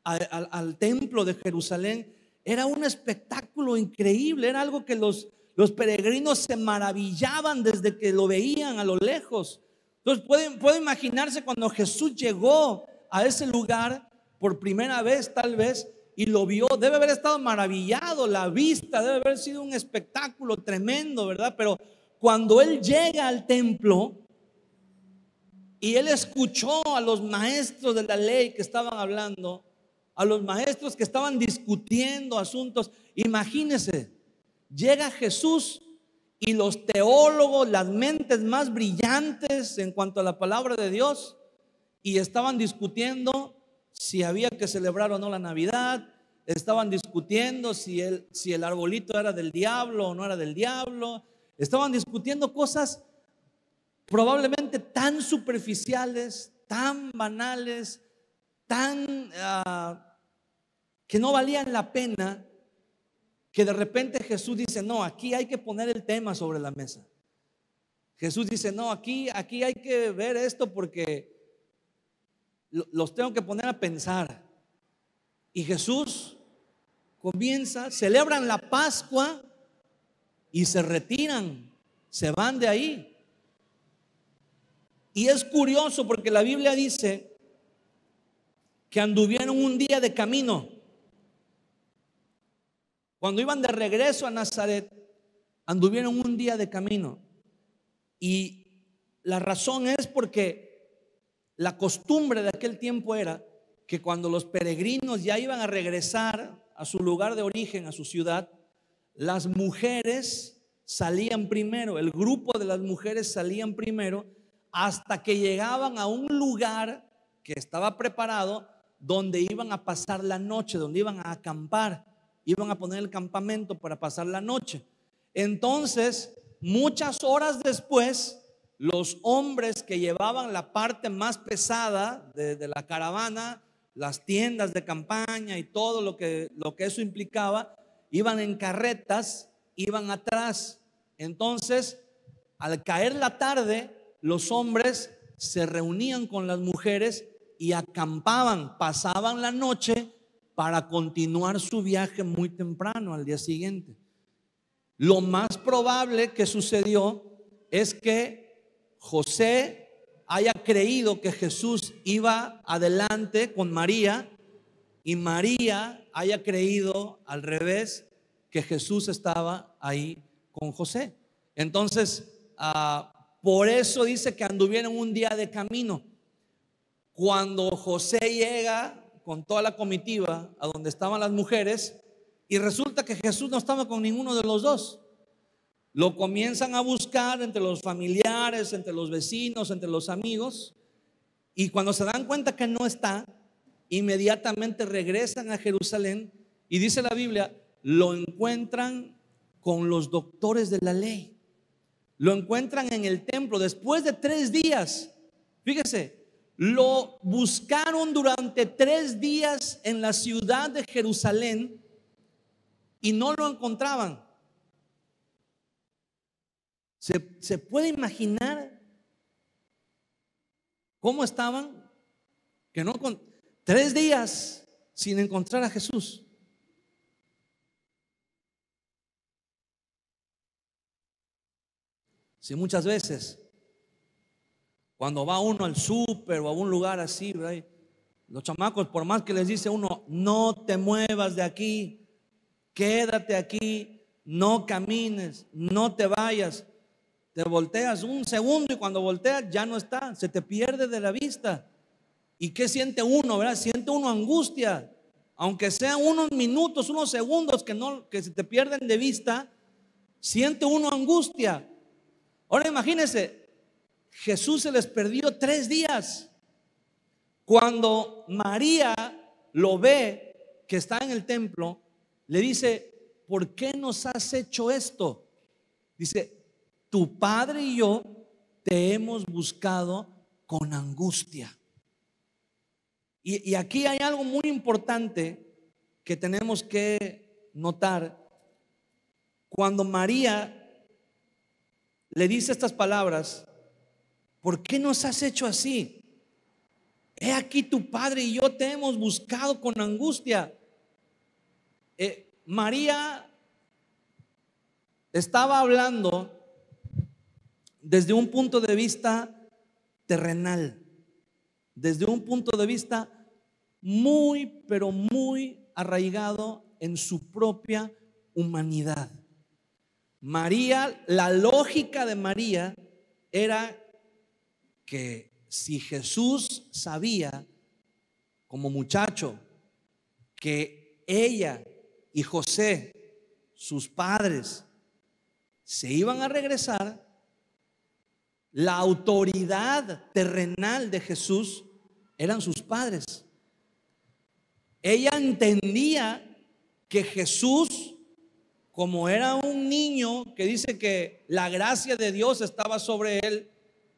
al templo de Jerusalén, era un espectáculo increíble, era algo que los peregrinos se maravillaban desde que lo veían a lo lejos. Entonces puede imaginarse cuando Jesús llegó a ese lugar por primera vez, tal vez, y lo vio, debe haber estado maravillado, la vista debe haber sido un espectáculo tremendo, ¿verdad? Pero cuando él llega al templo y él escuchó a los maestros de la ley que estaban hablando, a los maestros que estaban discutiendo asuntos, imagínese, llega Jesús y los teólogos, las mentes más brillantes en cuanto a la palabra de Dios, y estaban discutiendo si había que celebrar o no la Navidad, estaban discutiendo si el arbolito era del diablo o no era del diablo, Estaban discutiendo cosas probablemente tan superficiales, tan banales, tan que no valían la pena, que de repente Jesús dice: no, aquí hay que poner el tema sobre la mesa. Jesús dice: no, aquí hay que ver esto porque los tengo que poner a pensar. Y Jesús comienza, celebran la Pascua y se retiran, se van de ahí. Y es curioso porque la Biblia dice que anduvieron un día de camino. Cuando iban de regreso a Nazaret, anduvieron un día de camino. Y la razón es porque la costumbre de aquel tiempo era que cuando los peregrinos ya iban a regresar a su lugar de origen, a su ciudad, las mujeres salían primero, el grupo de las mujeres salían primero, hasta que llegaban a un lugar que estaba preparado, donde iban a pasar la noche, donde iban a acampar, iban a poner el campamento para pasar la noche. Entonces, muchas horas después, los hombres que llevaban la parte más pesada de la caravana, las tiendas de campaña y todo lo que eso implicaba, iban en carretas, iban atrás. Entonces, al caer la tarde, los hombres se reunían con las mujeres y acampaban, pasaban la noche para continuar su viaje muy temprano al día siguiente. Lo más probable que sucedió es que José haya creído que Jesús iba adelante con María, y María haya creído al revés, que Jesús estaba ahí con José. Entonces, por eso dice que anduvieron un día de camino. Cuando José llega con toda la comitiva a donde estaban las mujeres, y resulta que Jesús no estaba con ninguno de los dos, lo comienzan a buscar entre los familiares, entre los vecinos, entre los amigos, y cuando se dan cuenta que no está, inmediatamente regresan a Jerusalén, y dice la Biblia, lo encuentran con los doctores de la ley, lo encuentran en el templo después de 3 días. Fíjese, lo buscaron durante 3 días en la ciudad de Jerusalén y no lo encontraban. ¿Se puede imaginar cómo estaban? Que no, 3 días sin encontrar a Jesús. Si muchas veces cuando va uno al súper o a un lugar así, ¿verdad? Los chamacos, por más que les dice uno, no te muevas de aquí, quédate aquí, no camines, no te vayas, te volteas un segundo y cuando volteas ya no está, se te pierde de la vista. ¿Y qué siente uno, verdad? Siente uno angustia, aunque sean unos minutos, unos segundos que se te pierden de vista, siente uno angustia. Ahora imagínense, Jesús se les perdió 3 días. Cuando María lo ve que está en el templo, le dice: ¿por qué nos has hecho esto? Dice: tu padre y yo te hemos buscado con angustia. Y aquí hay algo muy importante que tenemos que notar. Cuando María le dice estas palabras: ¿por qué nos has hecho así? He aquí tu padre y yo te hemos buscado con angustia. María estaba hablando desde un punto de vista terrenal, desde un punto de vista muy, pero muy arraigado en su propia humanidad. María, la lógica de María era que si Jesús sabía como muchacho que ella y José, sus padres, se iban a regresar, la autoridad terrenal de Jesús eran sus padres. Ella entendía que Jesús, como era un niño que dice que la gracia de Dios estaba sobre él,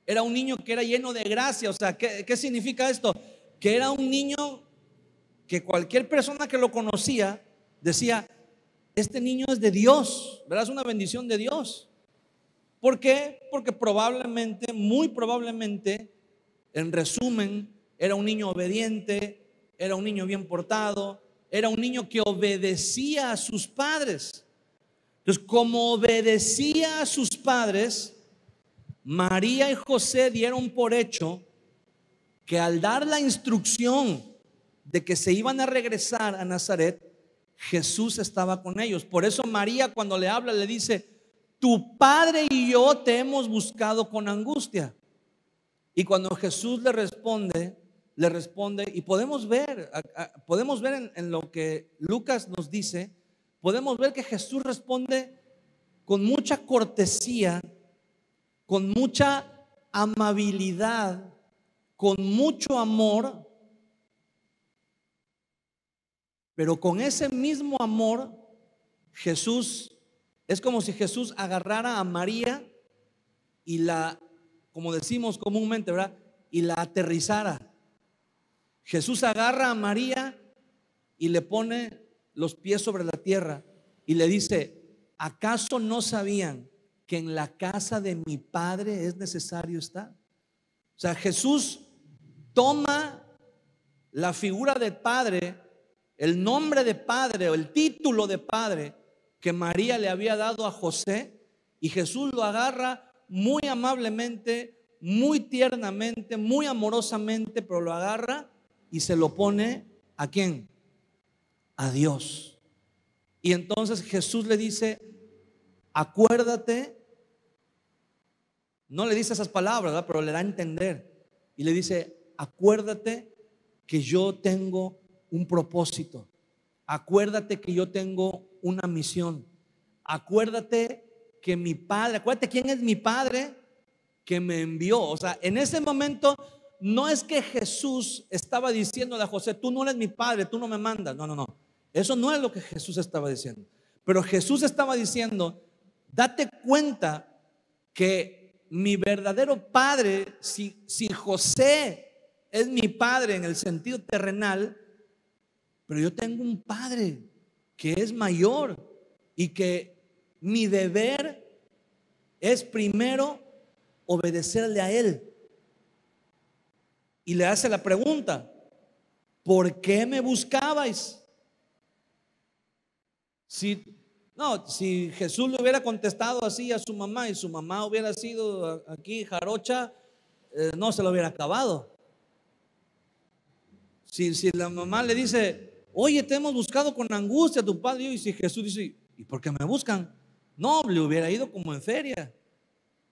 era un niño que era lleno de gracia. O sea, ¿qué significa esto? Que era un niño que cualquier persona que lo conocía decía, este niño es de Dios, ¿verdad? Es una bendición de Dios. ¿Por qué? Porque probablemente, muy probablemente, en resumen, era un niño obediente, era un niño bien portado, era un niño que obedecía a sus padres. Entonces, como obedecía a sus padres, María y José dieron por hecho que al dar la instrucción de que se iban a regresar a Nazaret, Jesús estaba con ellos. Por eso María, cuando le habla, le dice, tu padre y yo te hemos buscado con angustia. Y cuando Jesús le responde, y podemos ver en lo que Lucas nos dice, podemos ver que Jesús responde con mucha cortesía, con mucha amabilidad, con mucho amor, pero con ese mismo amor, Jesús, es como si Jesús agarrara a María y la, como decimos comúnmente, ¿verdad? Y la aterrizara. Jesús agarra a María y le pone los pies sobre la tierra y le dice, ¿acaso no sabían que en la casa de mi Padre es necesario estar? O sea, Jesús toma la figura de padre, el nombre de padre o el título de padre que María le había dado a José, y Jesús lo agarra muy amablemente, muy tiernamente, muy amorosamente, pero lo agarra y se lo pone ¿a quién? A Dios. Y entonces Jesús le dice, acuérdate, no le dice esas palabras, ¿verdad? Pero le da a entender y le dice, acuérdate que yo tengo un propósito, acuérdate que yo tengo una misión, acuérdate que mi padre, acuérdate quién es mi padre que me envió. O sea, en ese momento no es que Jesús estaba diciéndole a José, tú no eres mi padre, tú no me mandas. No, no, no, eso no es lo que Jesús estaba diciendo. Pero Jesús estaba diciendo, date cuenta que mi verdadero padre, si José es mi padre en el sentido terrenal, pero yo tengo un padre que es mayor y que mi deber es primero obedecerle a él. Y le hace la pregunta, ¿por qué me buscabais? Si Jesús le hubiera contestado así a su mamá y su mamá hubiera sido aquí jarocha, no se lo hubiera acabado. Si la mamá le dice, oye, te hemos buscado con angustia tu padre, y si Jesús dice, ¿y por qué me buscan? No, le hubiera ido como en feria.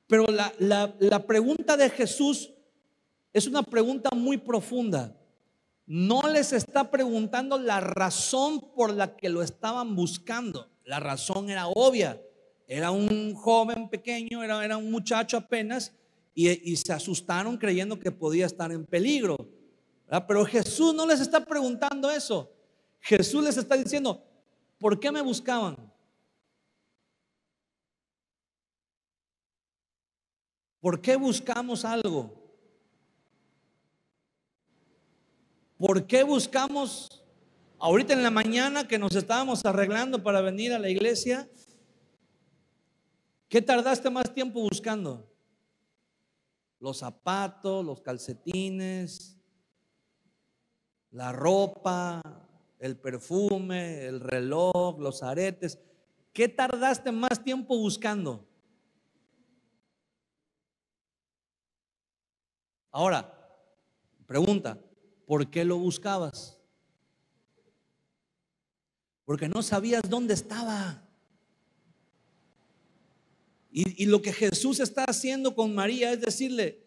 Pero la pregunta de Jesús es una pregunta muy profunda. No les está preguntando la razón por la que lo estaban buscando. La razón era obvia. Era un joven pequeño, era un muchacho apenas, y se asustaron creyendo que podía estar en peligro, ¿verdad? Pero Jesús no les está preguntando eso. Jesús les está diciendo, ¿por qué me buscaban? ¿Por qué buscamos algo? ¿Por qué buscamos ahorita en la mañana que nos estábamos arreglando para venir a la iglesia? ¿Qué tardaste más tiempo buscando? Los zapatos, los calcetines, la ropa, el perfume, el reloj, los aretes. ¿Qué tardaste más tiempo buscando? Ahora, pregunta, ¿por qué lo buscabas? Porque no sabías dónde estaba. Y lo que Jesús está haciendo con María es decirle,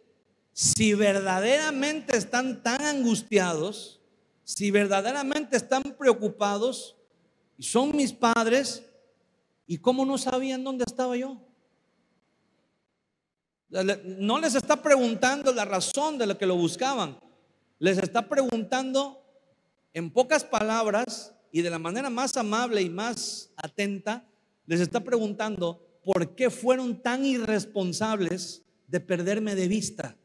si verdaderamente están tan angustiados, si verdaderamente están preocupados, y son mis padres, ¿y cómo no sabían dónde estaba yo? No les está preguntando la razón de lo que lo buscaban. Les está preguntando en pocas palabras y de la manera más amable y más atenta, les está preguntando por qué fueron tan irresponsables de perderme de vista.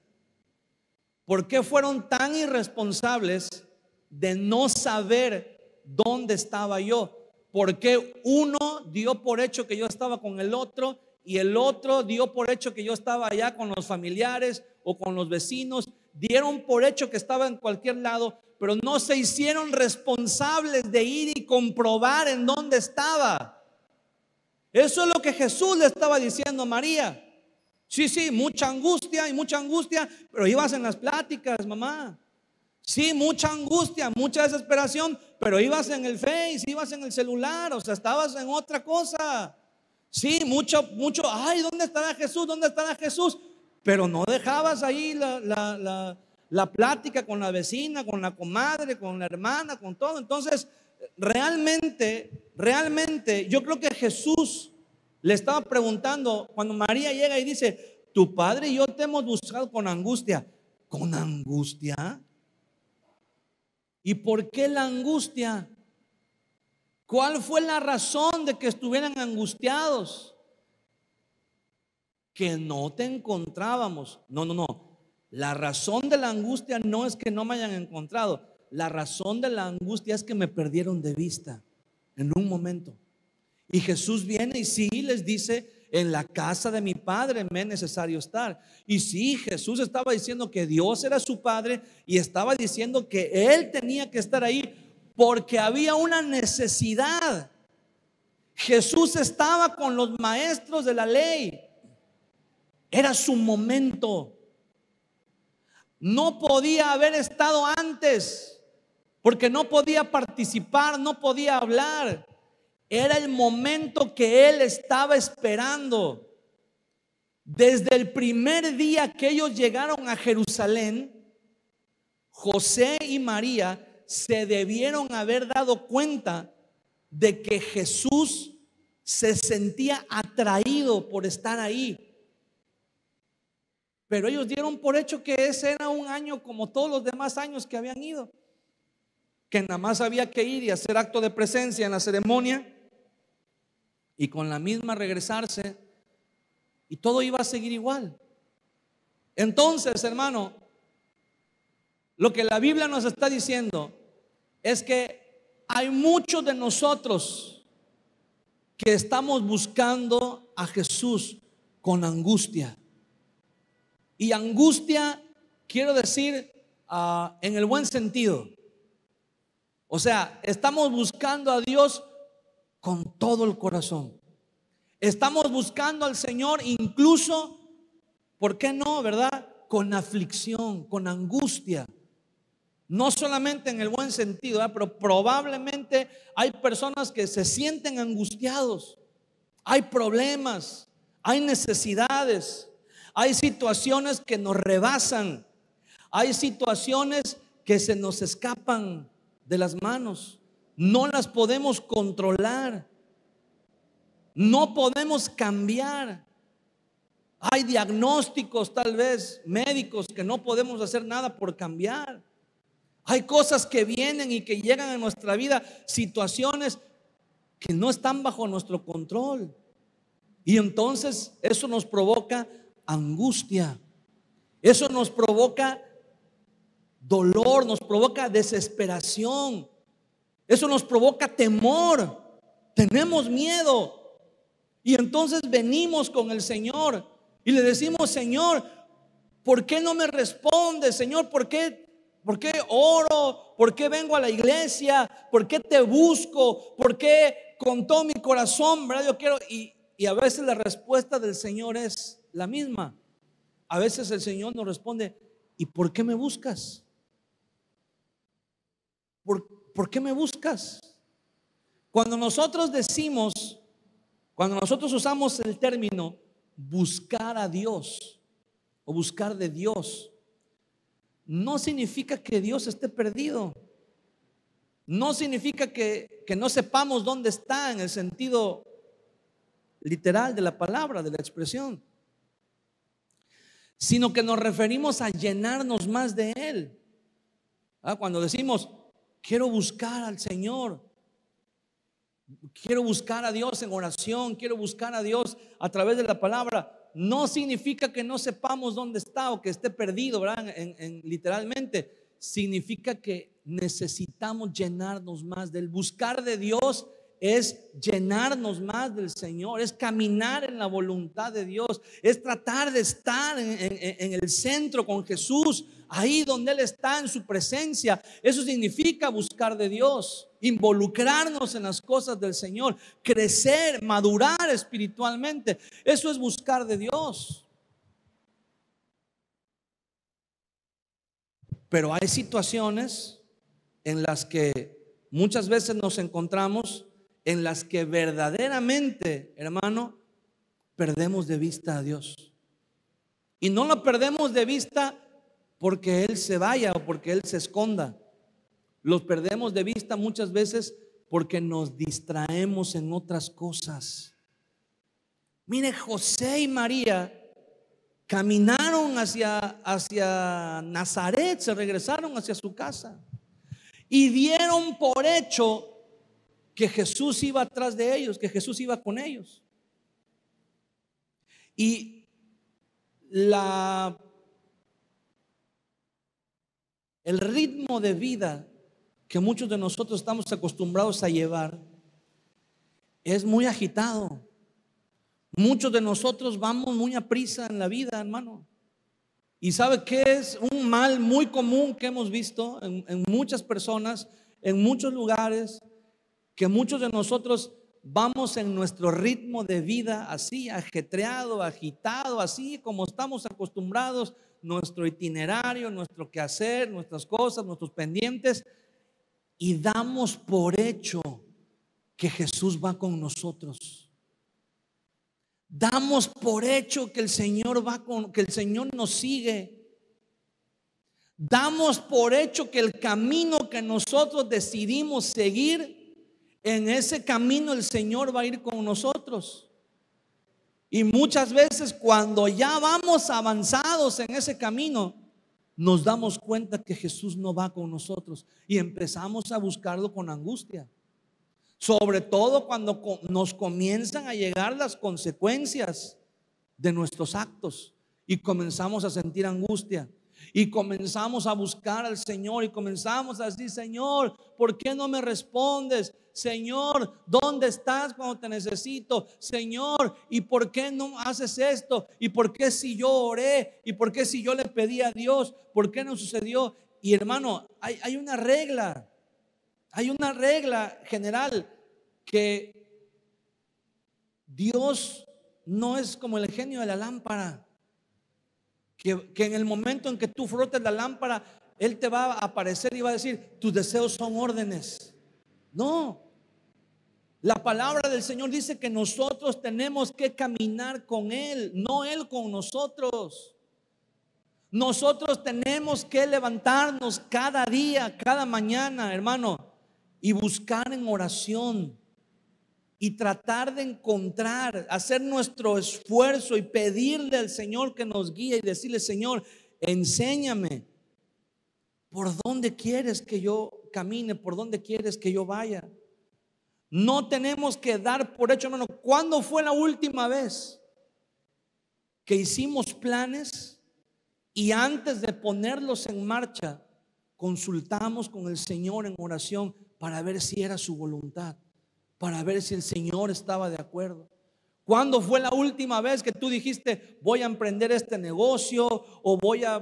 ¿Por qué fueron tan irresponsables de no saber dónde estaba yo? ¿Por qué uno dio por hecho que yo estaba con el otro y el otro dio por hecho que yo estaba allá con los familiares o con los vecinos? Dieron por hecho que estaba en cualquier lado, pero no se hicieron responsables de ir y comprobar en dónde estaba. Eso es lo que Jesús le estaba diciendo a María. Sí, mucha angustia, pero ibas en las pláticas, mamá. Sí, mucha angustia, mucha desesperación, pero ibas en el Face, ibas en el celular, o sea, estabas en otra cosa. Sí, mucho, ay, ¿dónde estará Jesús? ¿Dónde estará Jesús? Pero no dejabas ahí la plática con la vecina, con la comadre, con la hermana, con todo. Entonces, realmente, yo creo que Jesús le estaba preguntando cuando María llega y dice: tu padre y yo te hemos buscado con angustia. ¿Con angustia? ¿Y por qué la angustia? ¿Cuál fue la razón de que estuvieran angustiados? Que no te encontrábamos. No. La razón de la angustia no es que no me hayan encontrado. La razón de la angustia es que me perdieron de vista en un momento. Y Jesús viene y sí les dice: en la casa de mi padre me es necesario estar. Y sí, Jesús estaba diciendo que Dios era su padre y estaba diciendo que Él tenía que estar ahí porque había una necesidad. Jesús estaba con los maestros de la ley. Era su momento. No podía haber estado antes porque no podía participar, no podía hablar. Era el momento que él estaba esperando. Desde el primer día que ellos llegaron a Jerusalén, José y María se debieron haber dado cuenta de que Jesús se sentía atraído por estar ahí. Pero ellos dieron por hecho que ese era un año como todos los demás años que habían ido, que nada más había que ir y hacer acto de presencia en la ceremonia y con la misma regresarse y todo iba a seguir igual. Entonces, hermano, lo que la Biblia nos está diciendo es que hay muchos de nosotros que estamos buscando a Jesús con angustia. Y angustia, quiero decir, en el buen sentido. O sea, estamos buscando a Dios con todo el corazón. Estamos buscando al Señor incluso, ¿por qué no, verdad? Con aflicción, con angustia. No solamente en el buen sentido, pero probablemente hay personas que se sienten angustiados. Hay problemas, hay necesidades, hay situaciones que nos rebasan, hay situaciones que se nos escapan de las manos. No las podemos controlar, no podemos cambiar. Hay diagnósticos tal vez médicos que no podemos hacer nada por cambiar. Hay cosas que vienen y que llegan a nuestra vida, situaciones que no están bajo nuestro control. Y entonces eso nos provoca angustia. Eso nos provoca dolor, nos provoca desesperación. Eso nos provoca temor. Tenemos miedo. Y entonces venimos con el Señor y le decimos: Señor, ¿por qué no me respondes? Señor, ¿por qué oro? ¿Por qué vengo a la iglesia? ¿Por qué te busco? ¿Por qué con todo mi corazón, verdad, yo quiero? Y a veces la respuesta del Señor es la misma. A veces el Señor nos responde: ¿y por qué me buscas? ¿Por qué me buscas? Cuando nosotros usamos el término buscar a Dios o buscar de Dios, no significa que Dios esté perdido. No significa que no sepamos dónde está en el sentido literal de la palabra, de la expresión, sino que nos referimos a llenarnos más de Él. Cuando decimos quiero buscar al Señor, quiero buscar a Dios en oración, quiero buscar a Dios a través de la palabra, no significa que no sepamos dónde está o que esté perdido, ¿verdad? Literalmente, significa que necesitamos llenarnos más del buscar de Dios. Es llenarnos más del Señor, es caminar en la voluntad de Dios, es tratar de estar en el centro con Jesús, ahí donde Él está, en su presencia. Eso significa buscar de Dios, involucrarnos en las cosas del Señor, crecer, madurar espiritualmente. Eso es buscar de Dios. Pero hay situaciones en las que muchas veces nos encontramos, en las que verdaderamente, hermano, perdemos de vista a Dios. Y no lo perdemos de vista porque Él se vaya o porque Él se esconda. Los perdemos de vista muchas veces porque nos distraemos en otras cosas. Mire, José y María caminaron hacia Nazaret, se regresaron hacia su casa y dieron por hecho que Jesús iba atrás de ellos, que Jesús iba con ellos. Y el ritmo de vida que muchos de nosotros estamos acostumbrados a llevar es muy agitado. Muchos de nosotros vamos muy a prisa en la vida, hermano. Y ¿sabe qué es un mal muy común que hemos visto en muchas personas, en muchos lugares? Que muchos de nosotros vamos en nuestro ritmo de vida así, ajetreado, agitado, así como estamos acostumbrados, nuestro itinerario, nuestro quehacer, nuestras cosas, nuestros pendientes, y damos por hecho que Jesús va con nosotros. Damos por hecho que el Señor que el Señor nos sigue. Damos por hecho que el camino que nosotros decidimos seguir, en ese camino el Señor va a ir con nosotros. Y muchas veces cuando ya vamos avanzados en ese camino, nos damos cuenta que Jesús no va con nosotros y empezamos a buscarlo con angustia. Sobre todo cuando nos comienzan a llegar las consecuencias de nuestros actos y comenzamos a sentir angustia. Y comenzamos a buscar al Señor y comenzamos a decir: Señor, ¿por qué no me respondes? Señor, ¿dónde estás cuando te necesito? Señor, ¿y por qué no haces esto? ¿Y por qué si yo oré? ¿Y por qué si yo le pedí a Dios? ¿Por qué no sucedió? Y hermano, hay una regla. Hay una regla general, que Dios no es como el genio de la lámpara. Que en el momento en que tú frotes la lámpara, Él te va a aparecer y va a decir: tus deseos son órdenes. No, la palabra del Señor dice que nosotros tenemos que caminar con Él, no Él con nosotros. Nosotros tenemos que levantarnos cada día, cada mañana, hermano, y buscar en oración y tratar de encontrar, hacer nuestro esfuerzo y pedirle al Señor que nos guíe y decirle: Señor, enséñame por dónde quieres que yo camine, por dónde quieres que yo vaya. No tenemos que dar por hecho, hermano. ¿Cuándo fue la última vez que hicimos planes y antes de ponerlos en marcha consultamos con el Señor en oración para ver si era su voluntad, para ver si el Señor estaba de acuerdo? ¿Cuándo fue la última vez que tú dijiste: voy a emprender este negocio, o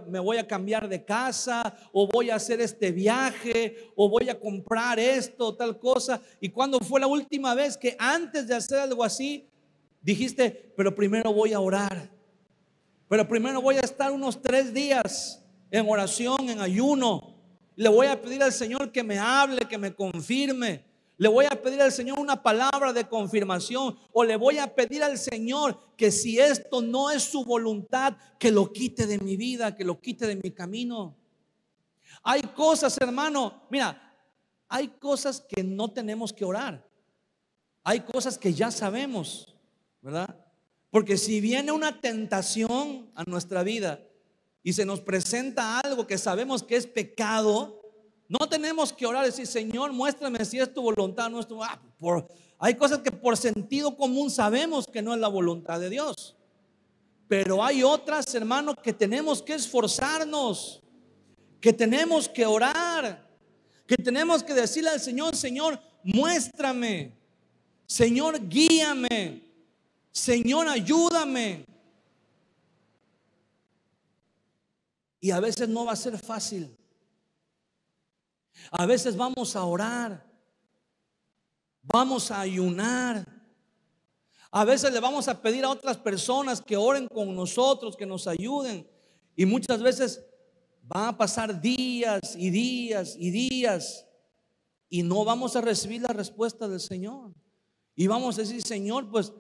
me voy a cambiar de casa, o voy a hacer este viaje, o voy a comprar esto o tal cosa? ¿Y cuándo fue la última vez que antes de hacer algo así dijiste: pero primero voy a orar, pero primero voy a estar unos 3 días en oración, en ayuno, le voy a pedir al Señor que me hable, que me confirme? Le voy a pedir al Señor una palabra de confirmación, o le voy a pedir al Señor que si esto no es su voluntad, que lo quite de mi vida, que lo quite de mi camino. Hay cosas, hermano, mira, hay cosas que no tenemos que orar. Hay cosas que ya sabemos, ¿verdad? Porque si viene una tentación a nuestra vida y se nos presenta algo que sabemos que es pecado, no tenemos que orar y decir: Señor, muéstrame si es tu voluntad. No es tu, Hay cosas que por sentido común sabemos que no es la voluntad de Dios. Pero hay otras, hermano, que tenemos que esforzarnos, que tenemos que orar, que tenemos que decirle al Señor: Señor, muéstrame, Señor, guíame, Señor, ayúdame. Y a veces no va a ser fácil. A veces vamos a orar, vamos a ayunar. A veces le vamos a pedir a otras personas que oren con nosotros, que nos ayuden. Y muchas veces van a pasar días y días y días y no vamos a recibir la respuesta del Señor. Y vamos a decir: Señor, pues,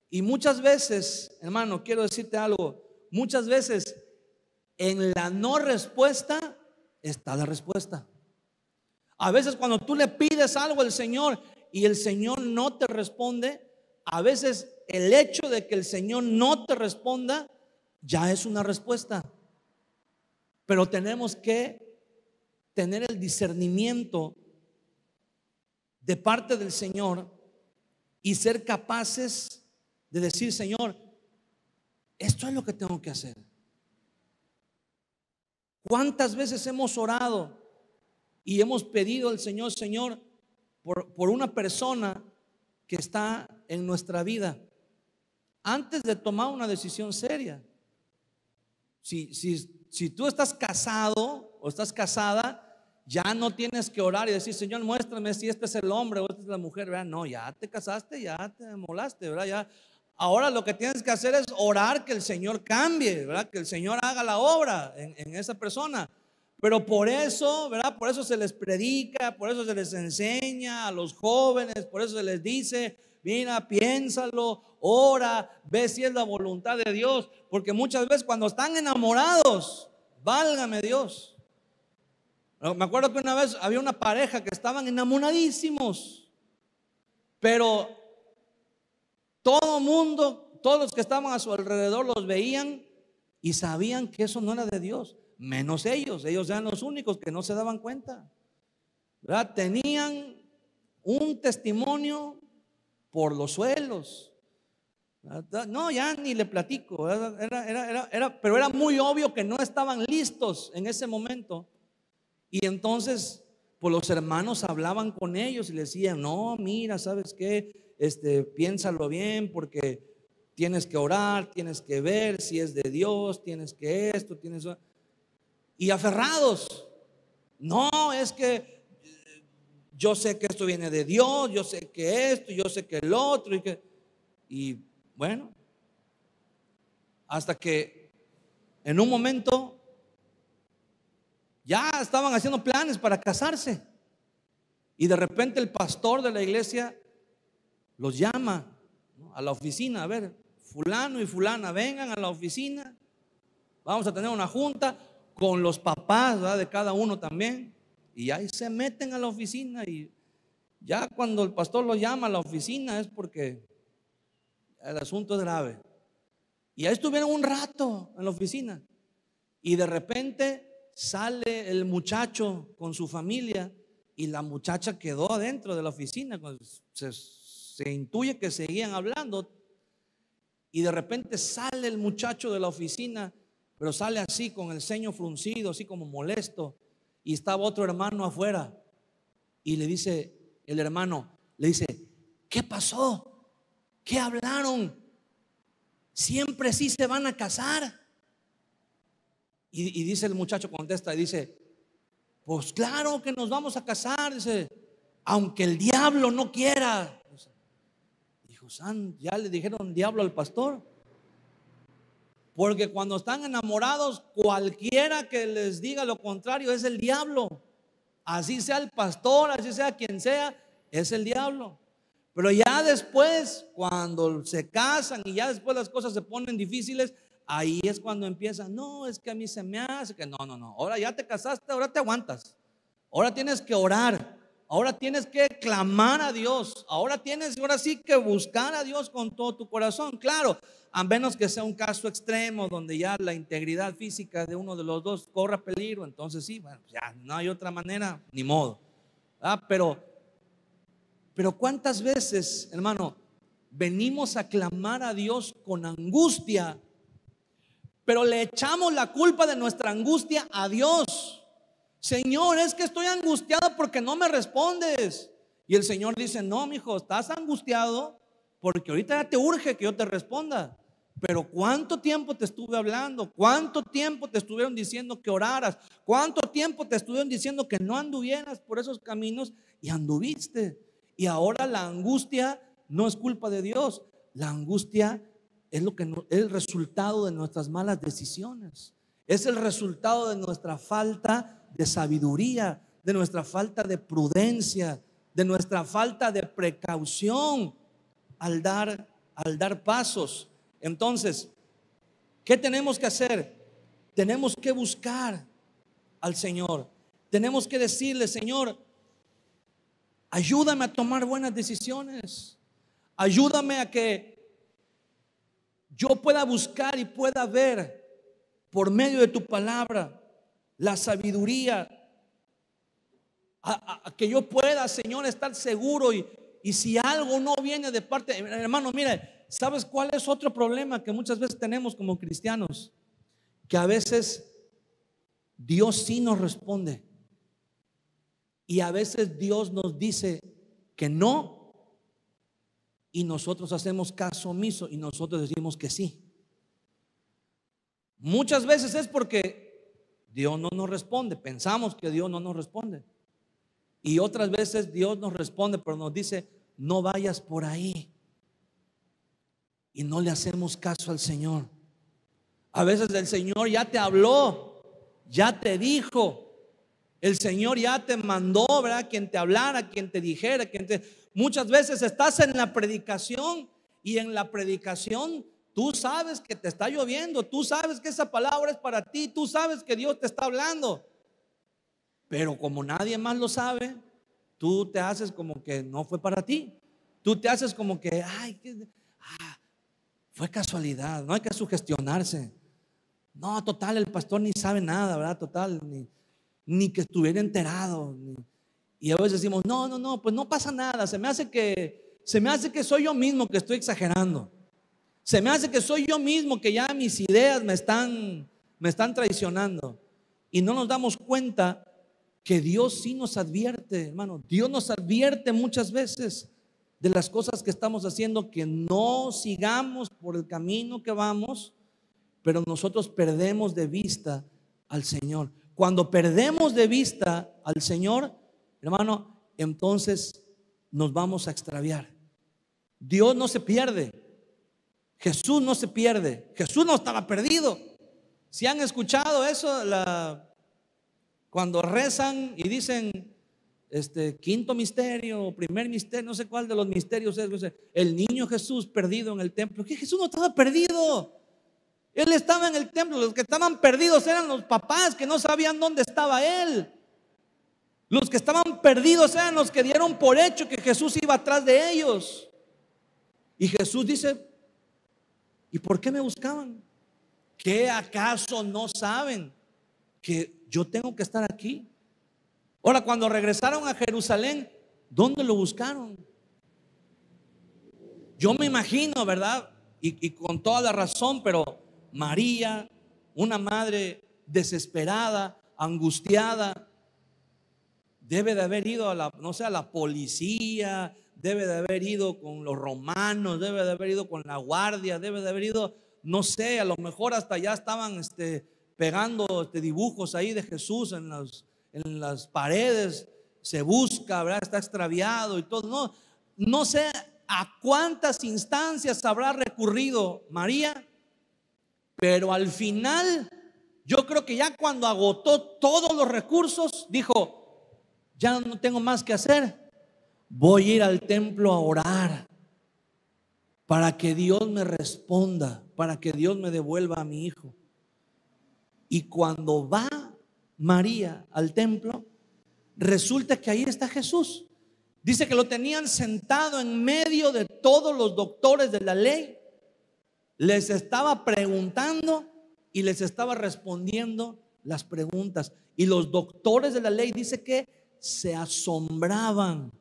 y muchas veces, hermano, quiero decirte algo, muchas veces en la no respuesta está la respuesta. A veces cuando tú le pides algo al Señor y el Señor no te responde, a veces el hecho de que el Señor no te responda ya es una respuesta. Pero tenemos que tener el discernimiento de parte del Señor y ser capaces de decir: Señor, esto es lo que tengo que hacer. ¿Cuántas veces hemos orado y hemos pedido al Señor: Señor, por una persona que está en nuestra vida, antes de tomar una decisión seria? Si tú estás casado o estás casada, ya no tienes que orar y decir: Señor, muéstrame si este es el hombre o esta es la mujer, ¿verdad? No, ya te casaste, ya te molaste, ¿verdad? Ya, ahora lo que tienes que hacer es orar que el Señor cambie, ¿verdad? Que el Señor haga la obra en esa persona. Pero por eso, ¿verdad? Por eso se les predica, por eso se les enseña a los jóvenes, por eso se les dice: mira, piénsalo, ora, ve si es la voluntad de Dios. Porque muchas veces cuando están enamorados, válgame Dios. Me acuerdo que una vez había una pareja que estaban enamoradísimos, pero todo mundo, todos los que estaban a su alrededor los veían y sabían que eso no era de Dios, menos ellos. Ellos eran los únicos que no se daban cuenta, ¿verdad? Tenían un testimonio por los suelos. No, ya ni le platico. Pero era muy obvio que no estaban listos en ese momento. Y entonces, pues los hermanos hablaban con ellos y les decían: no, mira, ¿sabes qué? Piénsalo bien, porque tienes que orar, tienes que ver si es de Dios, tienes que esto, tienes. Y aferrados: no, es que yo sé que esto viene de Dios, yo sé que esto, yo sé que el otro, y bueno, hasta que en un momento ya estaban haciendo planes para casarse y de repente el pastor de la iglesia los llama, ¿no?, a la oficina: a ver, fulano y fulana, vengan a la oficina, vamos a tener una junta con los papás, ¿verdad?, de cada uno también. Y ahí se meten a la oficina, y ya cuando el pastor los llama a la oficina es porque el asunto es grave. Y ahí estuvieron un rato en la oficina y de repente sale el muchacho con su familia y la muchacha quedó adentro de la oficina. Se intuye que seguían hablando y de repente sale el muchacho de la oficina, pero sale así con el ceño fruncido, así como molesto, y estaba otro hermano afuera y le dice el hermano, le dice: ¿qué pasó? ¿Qué hablaron? ¿Siempre sí se van a casar? Y dice el muchacho, contesta y dice: pues claro que nos vamos a casar, dice, aunque el diablo no quiera. Dijo: ya le dijeron diablo al pastor. Porque cuando están enamorados, cualquiera que les diga lo contrario es el diablo. Así sea el pastor, así sea quien sea, es el diablo. Pero ya después, cuando se casan y ya después las cosas se ponen difíciles, ahí es cuando empiezan: no, es que a mí se me hace que no, ahora ya te casaste, ahora te aguantas, ahora tienes que orar, ahora tienes que clamar a Dios, ahora sí que buscar a Dios con todo tu corazón. Claro, a menos que sea un caso extremo donde ya la integridad física de uno de los dos corra peligro, entonces sí, bueno, ya no hay otra manera, ni modo. Pero Pero ¿cuántas veces, hermano, venimos a clamar a Dios con angustia, pero le echamos la culpa de nuestra angustia a Dios? Señor, es que estoy angustiado porque no me respondes. Y el Señor dice: no, mijo, estás angustiado porque ahorita ya te urge que yo te responda. Pero ¿cuánto tiempo te estuve hablando? ¿Cuánto tiempo te estuvieron diciendo que oraras? ¿Cuánto tiempo te estuvieron diciendo que no anduvieras por esos caminos y anduviste? Y ahora la angustia no es culpa de Dios. La angustia es es el resultado de nuestras malas decisiones. Es el resultado de nuestra falta de sabiduría, de nuestra falta de prudencia, de nuestra falta de precaución al dar pasos. Entonces, ¿qué tenemos que hacer? Tenemos que buscar al Señor. Tenemos que decirle: Señor, ayúdame a tomar buenas decisiones. Ayúdame a que yo pueda buscar y pueda ver por medio de tu palabra la sabiduría, a que yo pueda, Señor, estar seguro. Y si algo no viene de parte, hermano, mire, ¿sabes cuál es otro problema que muchas veces tenemos como cristianos? Que a veces Dios sí nos responde y a veces Dios nos dice que no, y nosotros hacemos caso omiso y nosotros decimos que sí. Muchas veces es porque Dios no nos responde, pensamos que Dios no nos responde. Y otras veces Dios nos responde, pero nos dice: no vayas por ahí. Y no le hacemos caso al Señor. A veces el Señor ya te habló, ya te dijo, el Señor ya te mandó, ¿verdad? Quien te hablara, quien te dijera, muchas veces estás en la predicación y en la predicación tú sabes que te está lloviendo, tú sabes que esa palabra es para ti, tú sabes que Dios te está hablando. Pero como nadie más lo sabe, tú te haces como que no fue para ti. Tú te haces como que, fue casualidad, no hay que sugestionarse. No, total, el pastor ni sabe nada, ¿verdad? Total, ni que estuviera enterado. Y a veces decimos: no, pues no pasa nada. Se me hace que soy yo mismo que estoy exagerando. Se me hace que soy yo mismo que ya mis ideas me están traicionando. Y no nos damos cuenta que Dios sí nos advierte, hermano. Dios nos advierte muchas veces de las cosas que estamos haciendo, que no sigamos por el camino que vamos, pero nosotros perdemos de vista al Señor. Cuando perdemos de vista al Señor, hermano, entonces nos vamos a extraviar. Dios no se pierde, Jesús no se pierde, Jesús no estaba perdido. Si han escuchado eso, cuando rezan y dicen quinto misterio, primer misterio, no sé cuál de los misterios es, el niño Jesús perdido en el templo. Que Jesús no estaba perdido, Él estaba en el templo. Los que estaban perdidos eran los papás que no sabían dónde estaba Él. Los que estaban perdidos eran los que dieron por hecho que Jesús iba atrás de ellos. Y Jesús dice: ¿y por qué me buscaban? ¿Qué acaso no saben que yo tengo que estar aquí? Ahora, cuando regresaron a Jerusalén, ¿dónde lo buscaron? Yo me imagino, ¿verdad? Y con toda la razón, pero María, una madre desesperada, angustiada, debe de haber ido a la policía, debe de haber ido con los romanos, debe de haber ido con la guardia, debe de haber ido, no sé, a lo mejor hasta ya estaban pegando dibujos ahí de Jesús en las paredes. Se busca, ¿verdad? Está extraviado y todo. No sé a cuántas instancias habrá recurrido María, pero al final yo creo que ya cuando agotó todos los recursos, dijo: ya no tengo más que hacer, voy a ir al templo a orar para que Dios me responda, para que Dios me devuelva a mi hijo. Y cuando va María al templo, resulta que ahí está Jesús. Dice que lo tenían sentado en medio de todos los doctores de la ley. Les estaba preguntando y les estaba respondiendo las preguntas. Y los doctores de la ley, dice que se asombraban,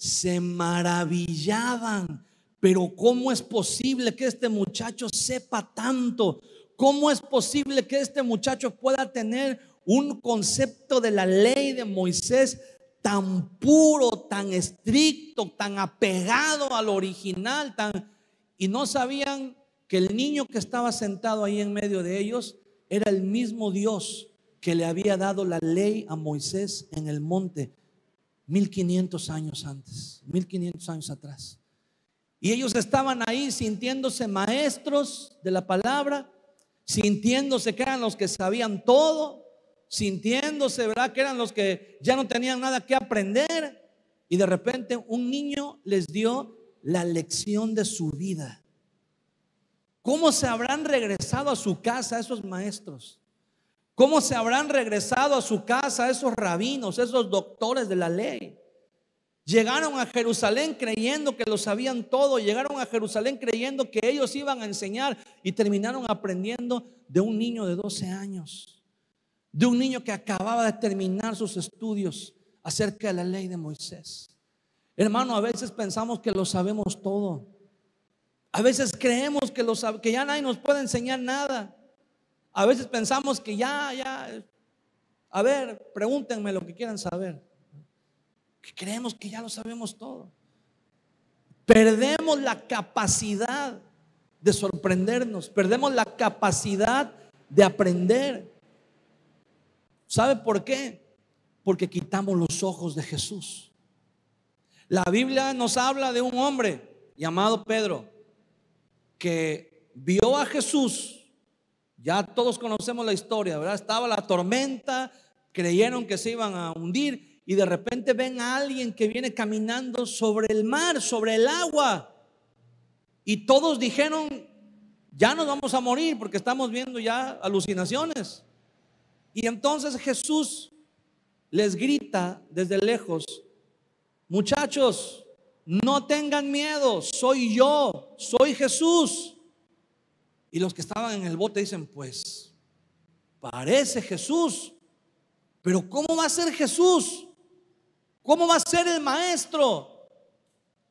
se maravillaban. Pero ¿cómo es posible que este muchacho sepa tanto? ¿Cómo es posible que este muchacho pueda tener un concepto de la ley de Moisés tan puro, tan estricto, tan apegado al original, y no sabían que el niño que estaba sentado ahí en medio de ellos era el mismo Dios que le había dado la ley a Moisés en el monte 1500 años antes, 1500 años atrás. Y ellos estaban ahí sintiéndose maestros de la palabra, sintiéndose que eran los que sabían todo, sintiéndose, ¿verdad?, que eran los que ya no tenían nada que aprender. Y de repente un niño les dio la lección de su vida. ¿Cómo se habrán regresado a su casa esos maestros? ¿Cómo se habrán regresado a su casa esos rabinos, esos doctores de la ley? Llegaron a Jerusalén creyendo que lo sabían todo. Llegaron a Jerusalén creyendo que ellos iban a enseñar, y terminaron aprendiendo de un niño de 12 años, de un niño que acababa de terminar sus estudios acerca de la ley de Moisés. Hermano, a veces pensamos que lo sabemos todo. A veces creemos que ya nadie nos puede enseñar nada. A veces pensamos que a ver, pregúntenme lo que quieran saber. Que creemos que ya lo sabemos todo. Perdemos la capacidad de sorprendernos, perdemos la capacidad de aprender. ¿Sabe por qué? Porque quitamos los ojos de Jesús. La Biblia nos habla de un hombre llamado Pedro que vio a Jesús. Ya todos conocemos la historia, ¿verdad? Estaba la tormenta, creyeron que se iban a hundir, y de repente ven a alguien que viene caminando sobre el mar, sobre el agua. Y todos dijeron: ya nos vamos a morir porque estamos viendo ya alucinaciones. Y entonces Jesús les grita desde lejos: muchachos, no tengan miedo, soy yo, soy Jesús. Y los que estaban en el bote dicen: pues parece Jesús, pero ¿cómo va a ser Jesús? ¿Cómo va a ser el maestro?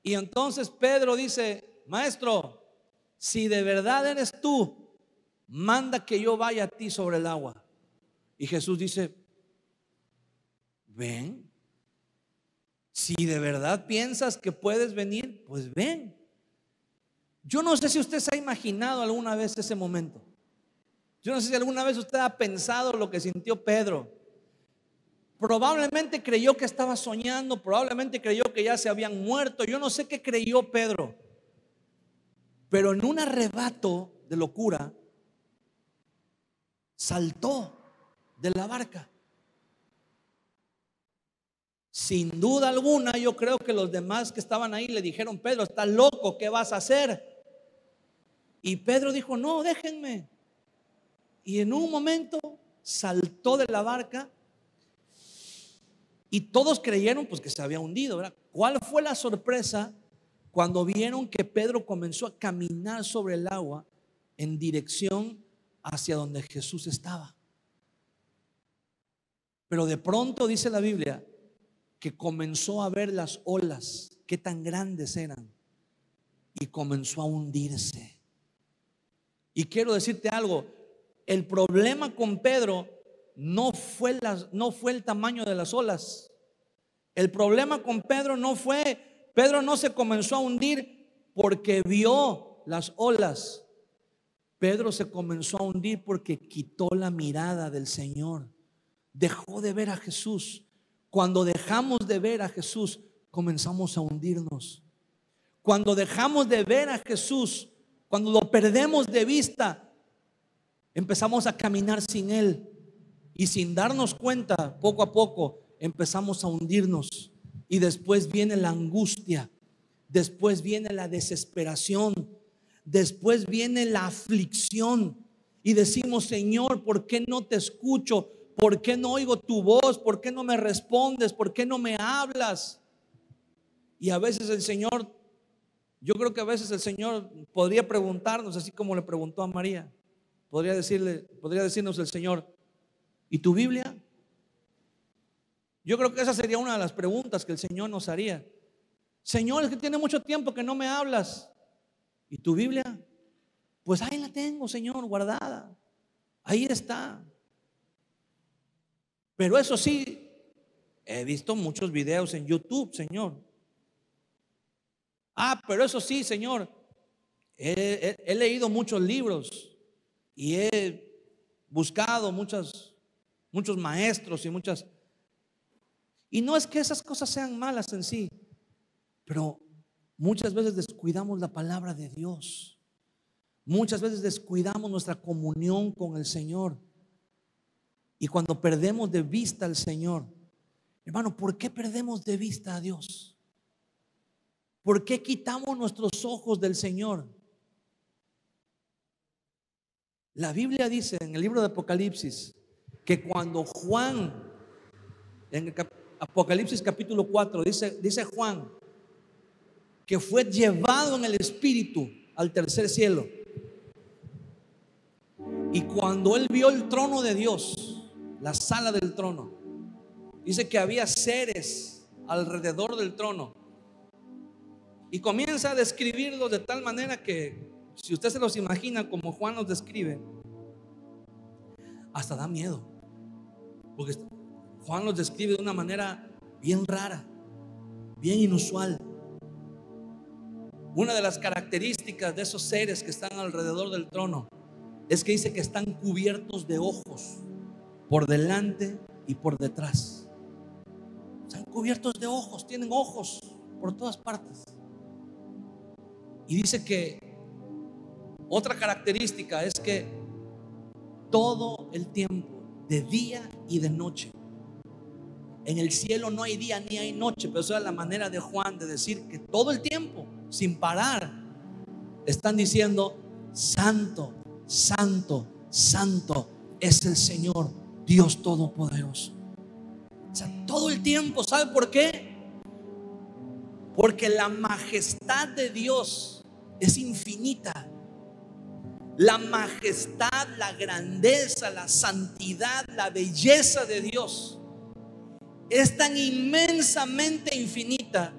Y entonces Pedro dice: maestro, si de verdad eres tú, manda que yo vaya a ti sobre el agua. Y Jesús dice: ven. Si de verdad piensas que puedes venir, pues ven. Yo no sé si usted se ha imaginado alguna vez ese momento. Yo no sé si alguna vez usted ha pensado lo que sintió Pedro. Probablemente creyó que estaba soñando, probablemente creyó que ya se habían muerto. Yo no sé qué creyó Pedro, pero en un arrebato de locura saltó de la barca. Sin duda alguna, yo creo que los demás que estaban ahí le dijeron: Pedro, estás loco, ¿qué vas a hacer? Y Pedro dijo: no, déjenme. Y en un momento saltó de la barca. Y todos creyeron pues que se había hundido, ¿verdad? ¿Cuál fue la sorpresa cuando vieron que Pedro comenzó a caminar sobre el agua en dirección hacia donde Jesús estaba? Pero de pronto dice la Biblia que comenzó a ver las olas, qué tan grandes eran, y comenzó a hundirse. Y quiero decirte algo: el problema con Pedro no fue el tamaño de las olas. El problema con Pedro Pedro no se comenzó a hundir porque vio las olas. Pedro se comenzó a hundir porque quitó la mirada del Señor. Dejó de ver a Jesús. Cuando dejamos de ver a Jesús, comenzamos a hundirnos. Cuando dejamos de ver a Jesús, cuando lo perdemos de vista, empezamos a caminar sin Él. Y sin darnos cuenta, poco a poco empezamos a hundirnos. Y después viene la angustia, después viene la desesperación, después viene la aflicción. Y decimos: Señor, ¿por qué no te escucho? ¿Por qué no oigo tu voz? ¿Por qué no me respondes? ¿Por qué no me hablas? Y a veces yo creo que a veces el Señor podría preguntarnos, así como le preguntó a María. Podría decirnos el Señor: ¿y tu Biblia? Yo creo que esa sería una de las preguntas que el Señor nos haría. Señor, es que tiene mucho tiempo que no me hablas. ¿Y tu Biblia? Pues ahí la tengo, Señor, guardada. Ahí está. Pero eso sí, he visto muchos videos en YouTube, Señor. Pero eso sí, Señor, he leído muchos libros y he buscado muchos maestros y muchas. Y no es que esas cosas sean malas en sí, pero muchas veces descuidamos la palabra de Dios. Muchas veces descuidamos nuestra comunión con el Señor. Y cuando perdemos de vista al Señor, hermano, ¿por qué perdemos de vista a Dios? ¿Por qué quitamos nuestros ojos del Señor? La Biblia dice en el libro de Apocalipsis que cuando Juan, en el Apocalipsis capítulo 4, dice Juan que fue llevado en el Espíritu al tercer cielo. Y cuando él vio el trono de Dios, la sala del trono, dice que había seres alrededor del trono. Y comienza a describirlos de tal manera que, si usted se los imagina como Juan los describe, hasta da miedo. Porque Juan los describe de una manera bien rara, bien inusual. Una de las características de esos seres que están alrededor del trono es que dice que están cubiertos de ojos por delante y por detrás. Están cubiertos de ojos, tienen ojos por todas partes. Y dice que otra característica es que todo el tiempo, de día y de noche, en el cielo no hay día ni hay noche, pero esa es la manera de Juan de decir que todo el tiempo, sin parar, están diciendo: santo, santo, santo es el Señor Dios Todopoderoso. O sea, todo el tiempo. ¿Sabe por qué? Porque la majestad de Dios es infinita. La majestad, la grandeza, la santidad, la belleza de Dios es tan inmensamente infinita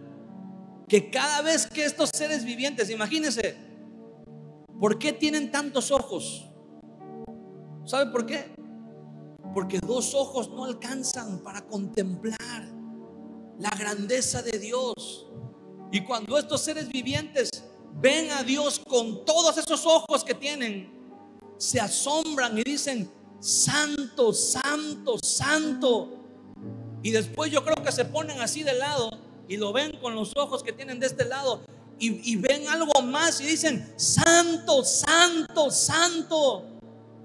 que cada vez que estos seres vivientes, imagínense, ¿por qué tienen tantos ojos? ¿Sabe por qué? Porque dos ojos no alcanzan para contemplar la grandeza de Dios. Y cuando estos seres vivientes ven a Dios con todos esos ojos que tienen, se asombran y dicen: santo, santo, santo. Y después yo creo que se ponen así de lado y lo ven con los ojos que tienen de este lado, y ven algo más y dicen: santo, santo, santo.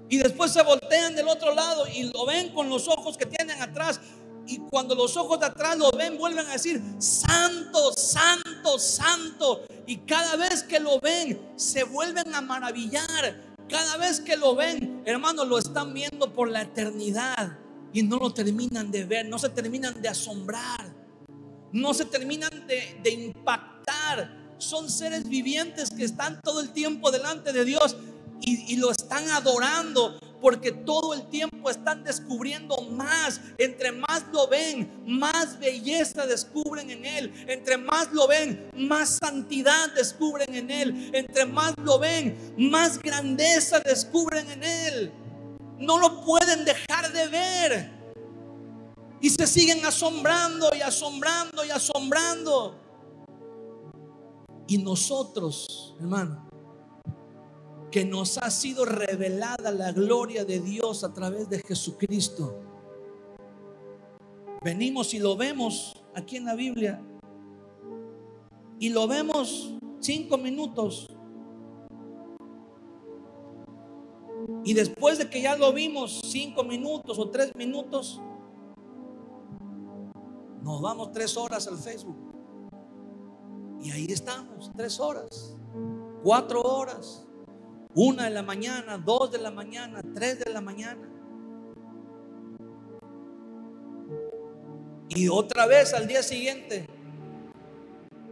Y después se voltean del otro lado y lo ven con los ojos que tienen atrás. Y cuando los ojos de atrás lo ven, vuelven a decir: santo, santo, santo. Y cada vez que lo ven, se vuelven a maravillar. Cada vez que lo ven, hermanos, lo están viendo por la eternidad y no lo terminan de ver, no se terminan de asombrar, no se terminan de impactar. Son seres vivientes que están todo el tiempo delante de Dios y lo están adorando, porque todo el tiempo están descubriendo más. Entre más lo ven, más belleza descubren en Él. Entre más lo ven, más santidad descubren en Él. Entre más lo ven, más grandeza descubren en Él. No lo pueden dejar de ver y se siguen asombrando y asombrando y asombrando. Y nosotros, hermano, que nos ha sido revelada la gloria de Dios a través de Jesucristo, venimos y lo vemos aquí en la Biblia, y lo vemos 5 minutos, y después de que ya lo vimos 5 minutos o 3 minutos, nos vamos 3 horas al Facebook, y ahí estamos 3 horas, 4 horas, 1 de la mañana, 2 de la mañana, 3 de la mañana. Y otra vez al día siguiente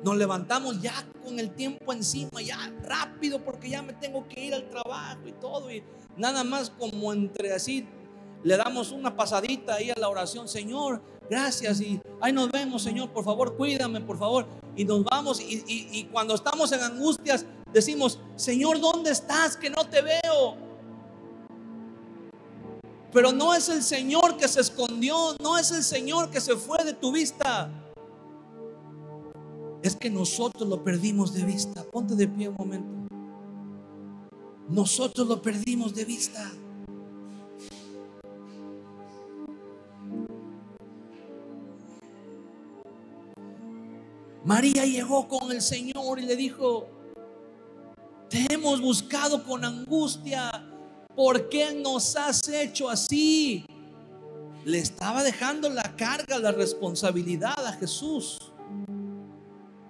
nos levantamos ya con el tiempo encima, ya rápido, porque ya me tengo que ir al trabajo y todo. Y nada más como entre así le damos una pasadita ahí a la oración: Señor, gracias, y ahí nos vemos, Señor, por favor, cuídame, por favor. y nos vamos y cuando estamos en angustias decimos: Señor, ¿dónde estás? Que no te veo. Pero no es el Señor que se escondió, no es el Señor que se fue de tu vista. Es que nosotros lo perdimos de vista. Ponte de pie un momento. Nosotros lo perdimos de vista. María llegó con el Señor y le dijo: te hemos buscado con angustia, ¿por qué nos has hecho así? Le estaba dejando la carga, la responsabilidad a Jesús.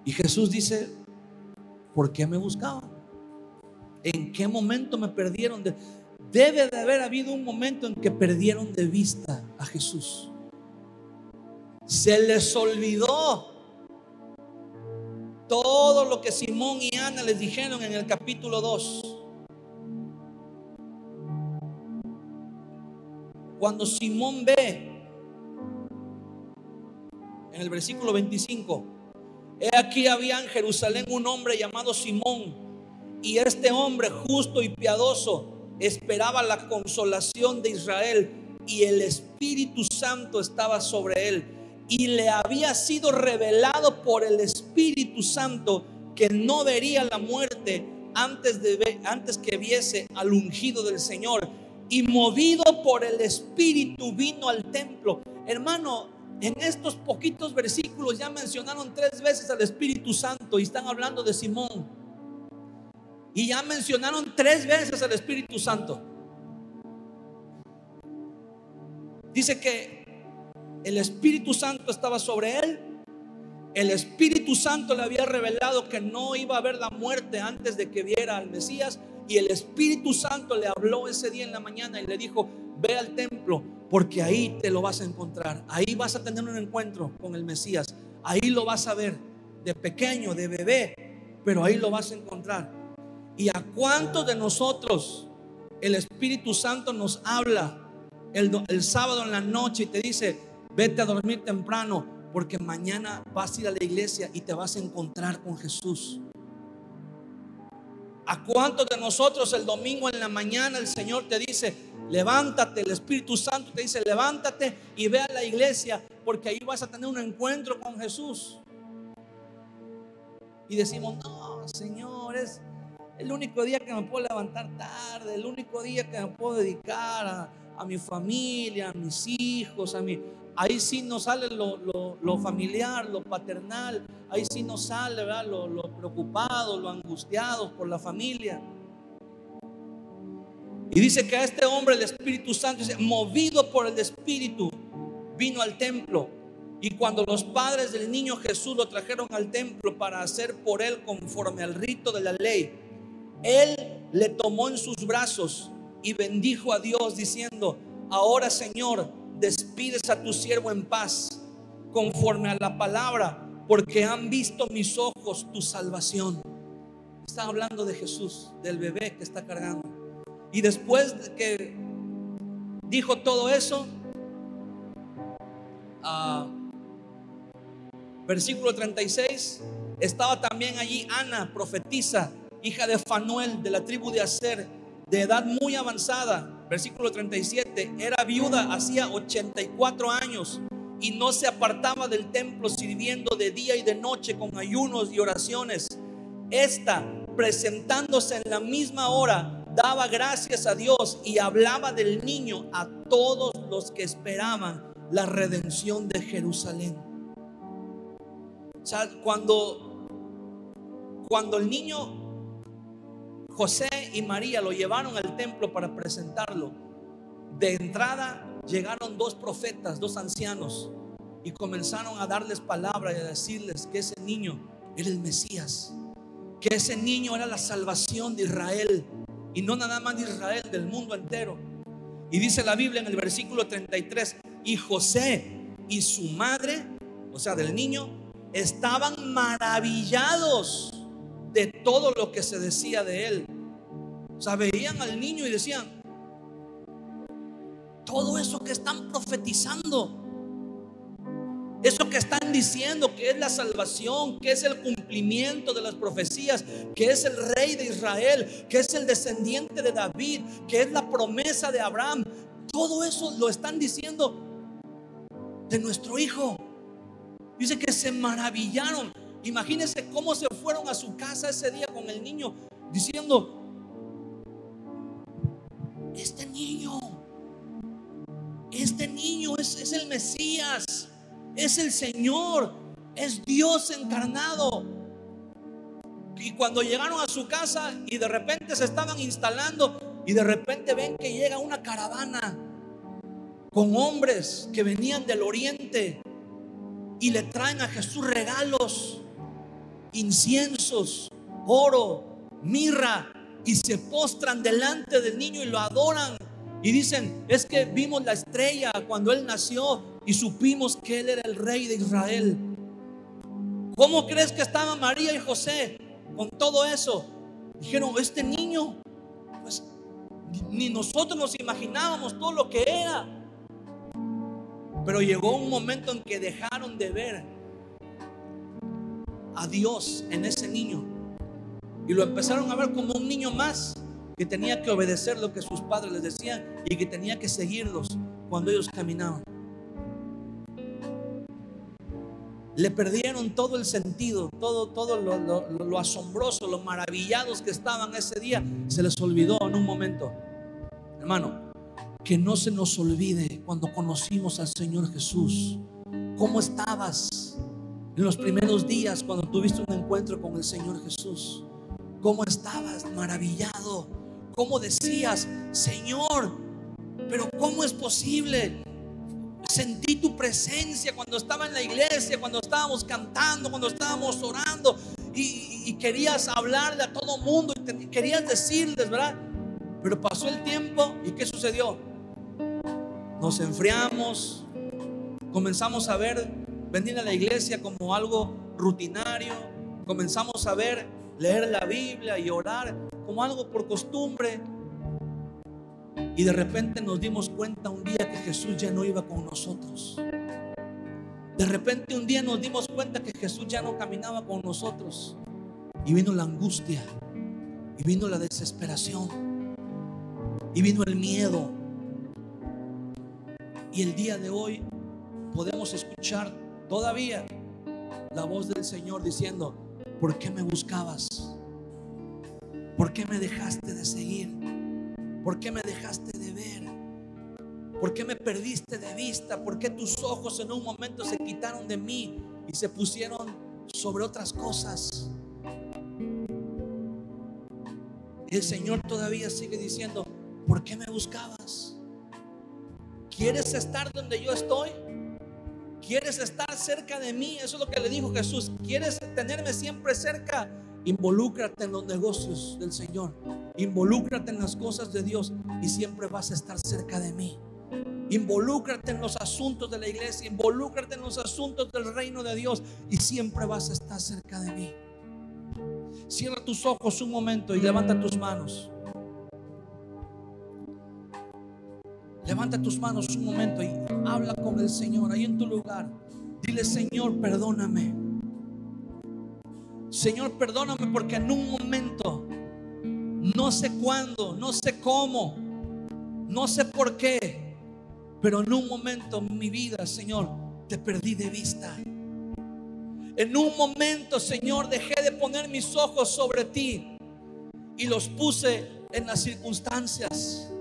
Y Jesús dice: ¿por qué me buscaban? ¿En qué momento me perdieron? Debe de haber habido un momento en que perdieron de vista a Jesús. Se les olvidó todo lo que Simón y Ana les dijeron en el capítulo 2. Cuando Simón ve en el versículo 25: he aquí había en Jerusalén un hombre llamado Simón, y este hombre justo y piadoso esperaba la consolación de Israel, y el Espíritu Santo estaba sobre él. Y le había sido revelado por el Espíritu Santo que no vería la muerte antes que viese al ungido del Señor. Y movido por el Espíritu vino al templo. Hermano, en estos poquitos versículos ya mencionaron 3 veces al Espíritu Santo y están hablando de Simón. Y ya mencionaron 3 veces al Espíritu Santo. Dice que el Espíritu Santo estaba sobre él. El Espíritu Santo le había revelado que no iba a haber la muerte antes de que viera al Mesías. Y el Espíritu Santo le habló ese día en la mañana y le dijo: ve al templo, porque ahí te lo vas a encontrar. Ahí vas a tener un encuentro con el Mesías. Ahí lo vas a ver, de pequeño, de bebé, pero ahí lo vas a encontrar. ¿Y a cuántos de nosotros el Espíritu Santo nos habla el sábado en la noche y te dice: vete a dormir temprano, porque mañana vas a ir a la iglesia y te vas a encontrar con Jesús? ¿A cuántos de nosotros el domingo en la mañana el Señor te dice: levántate? El Espíritu Santo te dice: levántate y ve a la iglesia, porque ahí vas a tener un encuentro con Jesús. Y decimos: no, Señor, es el único día que me puedo levantar tarde, el único día que me puedo dedicar a mi familia, a mis hijos, ahí sí nos sale lo familiar, lo paternal. Ahí sí nos sale, ¿verdad?, lo preocupado, lo angustiado por la familia. Y dice que a este hombre el Espíritu Santo, dice, movido por el Espíritu, vino al templo. Y cuando los padres del niño Jesús lo trajeron al templo para hacer por él conforme al rito de la ley, él le tomó en sus brazos y bendijo a Dios diciendo: ahora, Señor, despides a tu siervo en paz, conforme a la palabra, porque han visto mis ojos tu salvación. Está hablando de Jesús, del bebé que está cargando. Y después de que dijo todo eso, versículo 36, estaba también allí Ana, profetisa, hija de Fanuel, de la tribu de Aser, de edad muy avanzada. Versículo 37, era viuda hacía 84 años y no se apartaba del templo, sirviendo de día y de noche con ayunos y oraciones. Esta, presentándose en la misma hora, daba gracias a Dios y hablaba del niño a todos los que esperaban la redención de Jerusalén. O sea, cuando el niño José y María lo llevaron al templo para presentarlo, de entrada llegaron 2 profetas, 2 ancianos, y comenzaron a darles palabra y a decirles que ese niño era el Mesías, que ese niño era la salvación de Israel, y no nada más de Israel, del mundo entero. Y dice la Biblia en el versículo 33: y José y su madre, o sea, del niño, estaban maravillados de todo lo que se decía de él. O sea, veían al niño y decían: todo eso que están profetizando, Eso que están diciendo que es la salvación, que es el cumplimiento de las profecías, que es el rey de Israel, que es el descendiente de David, que es la promesa de Abraham, todo eso lo están diciendo de nuestro hijo. Dice que se maravillaron. Imagínense cómo se fueron a su casa ese día con el niño, diciendo: este niño es el Mesías, es el Señor, es Dios encarnado. Y cuando llegaron a su casa y de repente se estaban instalando, y de repente ven que llega una caravana con hombres que venían del oriente y le traen a Jesús regalos, inciensos, oro, mirra, y se postran delante del niño y lo adoran. Y dicen: es que vimos la estrella cuando él nació y supimos que él era el rey de Israel. ¿Cómo crees que estaban María y José con todo eso? Dijeron: este niño, pues ni nosotros nos imaginábamos todo lo que era. Pero llegó un momento en que dejaron de ver a Dios en ese niño y lo empezaron a ver como un niño más, que tenía que obedecer lo que sus padres les decían y que tenía que seguirlos cuando ellos caminaban. Le perdieron todo el sentido, todo lo asombroso, lo maravillados que estaban ese día. Se les olvidó en un momento. Hermano, que no se nos olvide cuando conocimos al Señor Jesús. ¿Cómo estabas en los primeros días cuando tuviste un encuentro con el Señor Jesús? ¿Cómo estabas maravillado? ¿Cómo decías: Señor, pero cómo es posible? Sentí tu presencia cuando estaba en la iglesia, cuando estábamos cantando, cuando estábamos orando, y querías hablarle a todo mundo y querías decirles, ¿verdad? Pero pasó el tiempo y ¿qué sucedió? Nos enfriamos, comenzamos a venir a la iglesia como algo rutinario, comenzamos a leer la Biblia y orar como algo por costumbre. Y de repente nos dimos cuenta un día que Jesús ya no iba con nosotros. De repente un día nos dimos cuenta que Jesús ya no caminaba con nosotros. Y vino la angustia, y vino la desesperación, y vino el miedo. Y el día de hoy podemos escuchar todavía la voz del Señor diciendo: ¿por qué me buscabas? ¿Por qué me dejaste de seguir? ¿Por qué me dejaste de ver? ¿Por qué me perdiste de vista? ¿Por qué tus ojos en un momento se quitaron de mí y se pusieron sobre otras cosas? Y el Señor todavía sigue diciendo: ¿por qué me buscabas? ¿Quieres estar donde yo estoy? ¿Quieres estar cerca de mí? Eso es lo que le dijo Jesús. ¿Quieres tenerme siempre cerca? Involúcrate en los negocios del Señor, involúcrate en las cosas de Dios y siempre vas a estar cerca de mí. Involúcrate en los asuntos de la iglesia, involúcrate en los asuntos del reino de Dios y siempre vas a estar cerca de mí. Cierra tus ojos un momento y levanta tus manos. Levanta tus manos un momento y habla con el Señor ahí en tu lugar. Dile: Señor, perdóname. Señor, perdóname porque en un momento, no sé cuándo, no sé cómo, no sé por qué, pero en un momento en mi vida, Señor, te perdí de vista. En un momento, Señor, dejé de poner mis ojos sobre ti y los puse en las circunstancias.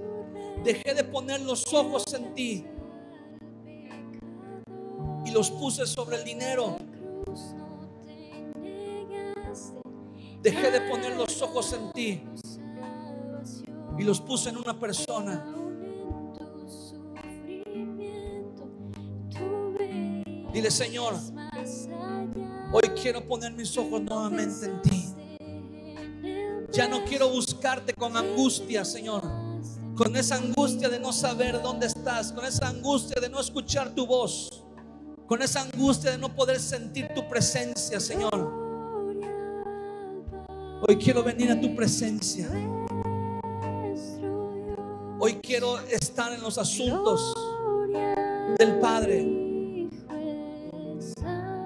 Dejé de poner los ojos en ti y los puse sobre el dinero. Dejé de poner los ojos en ti y los puse en una persona. Dile: Señor, hoy quiero poner mis ojos nuevamente en ti. Ya no quiero buscarte con angustia, Señor, con esa angustia de no saber dónde estás, con esa angustia de no escuchar tu voz, con esa angustia de no poder sentir tu presencia, Señor. Hoy quiero venir a tu presencia. Hoy quiero estar en los asuntos del Padre.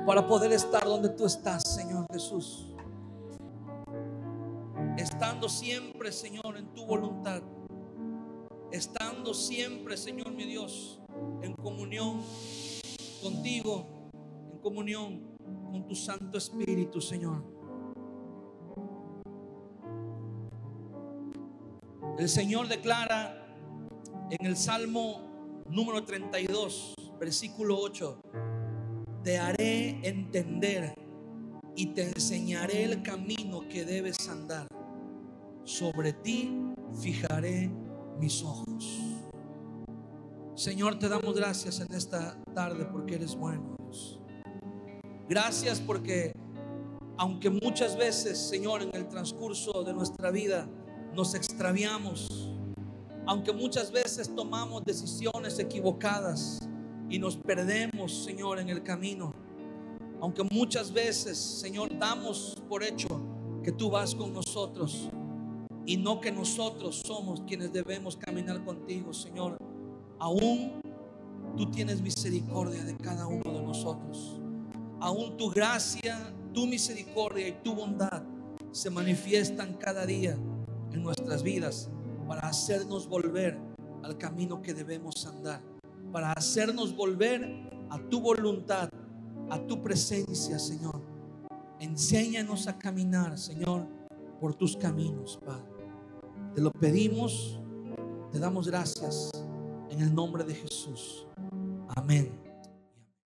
para poder estar donde tú estás, Señor Jesús. Estando siempre, Señor, en tu voluntad. Estando siempre, Señor mi Dios, en comunión contigo, en comunión con tu Santo Espíritu, Señor. El Señor declara en el Salmo número 32, versículo 8: te haré entender y te enseñaré el camino que debes andar. Sobre ti fijaré mis ojos. Señor, te damos gracias en esta tarde porque eres bueno, Dios. Gracias porque aunque muchas veces, Señor, en el transcurso de nuestra vida nos extraviamos, aunque muchas veces tomamos decisiones equivocadas y nos perdemos, Señor, en el camino, aunque muchas veces, Señor, damos por hecho que tú vas con nosotros y no que nosotros somos quienes debemos caminar contigo, Señor, aún tú tienes misericordia de cada uno de nosotros. Aún tu gracia, tu misericordia y tu bondad se manifiestan cada día en nuestras vidas para hacernos volver al camino que debemos andar, para hacernos volver a tu voluntad, a tu presencia, Señor. Enséñanos a caminar, Señor, por tus caminos, Padre. Te lo pedimos, te damos gracias en el nombre de Jesús. Amén.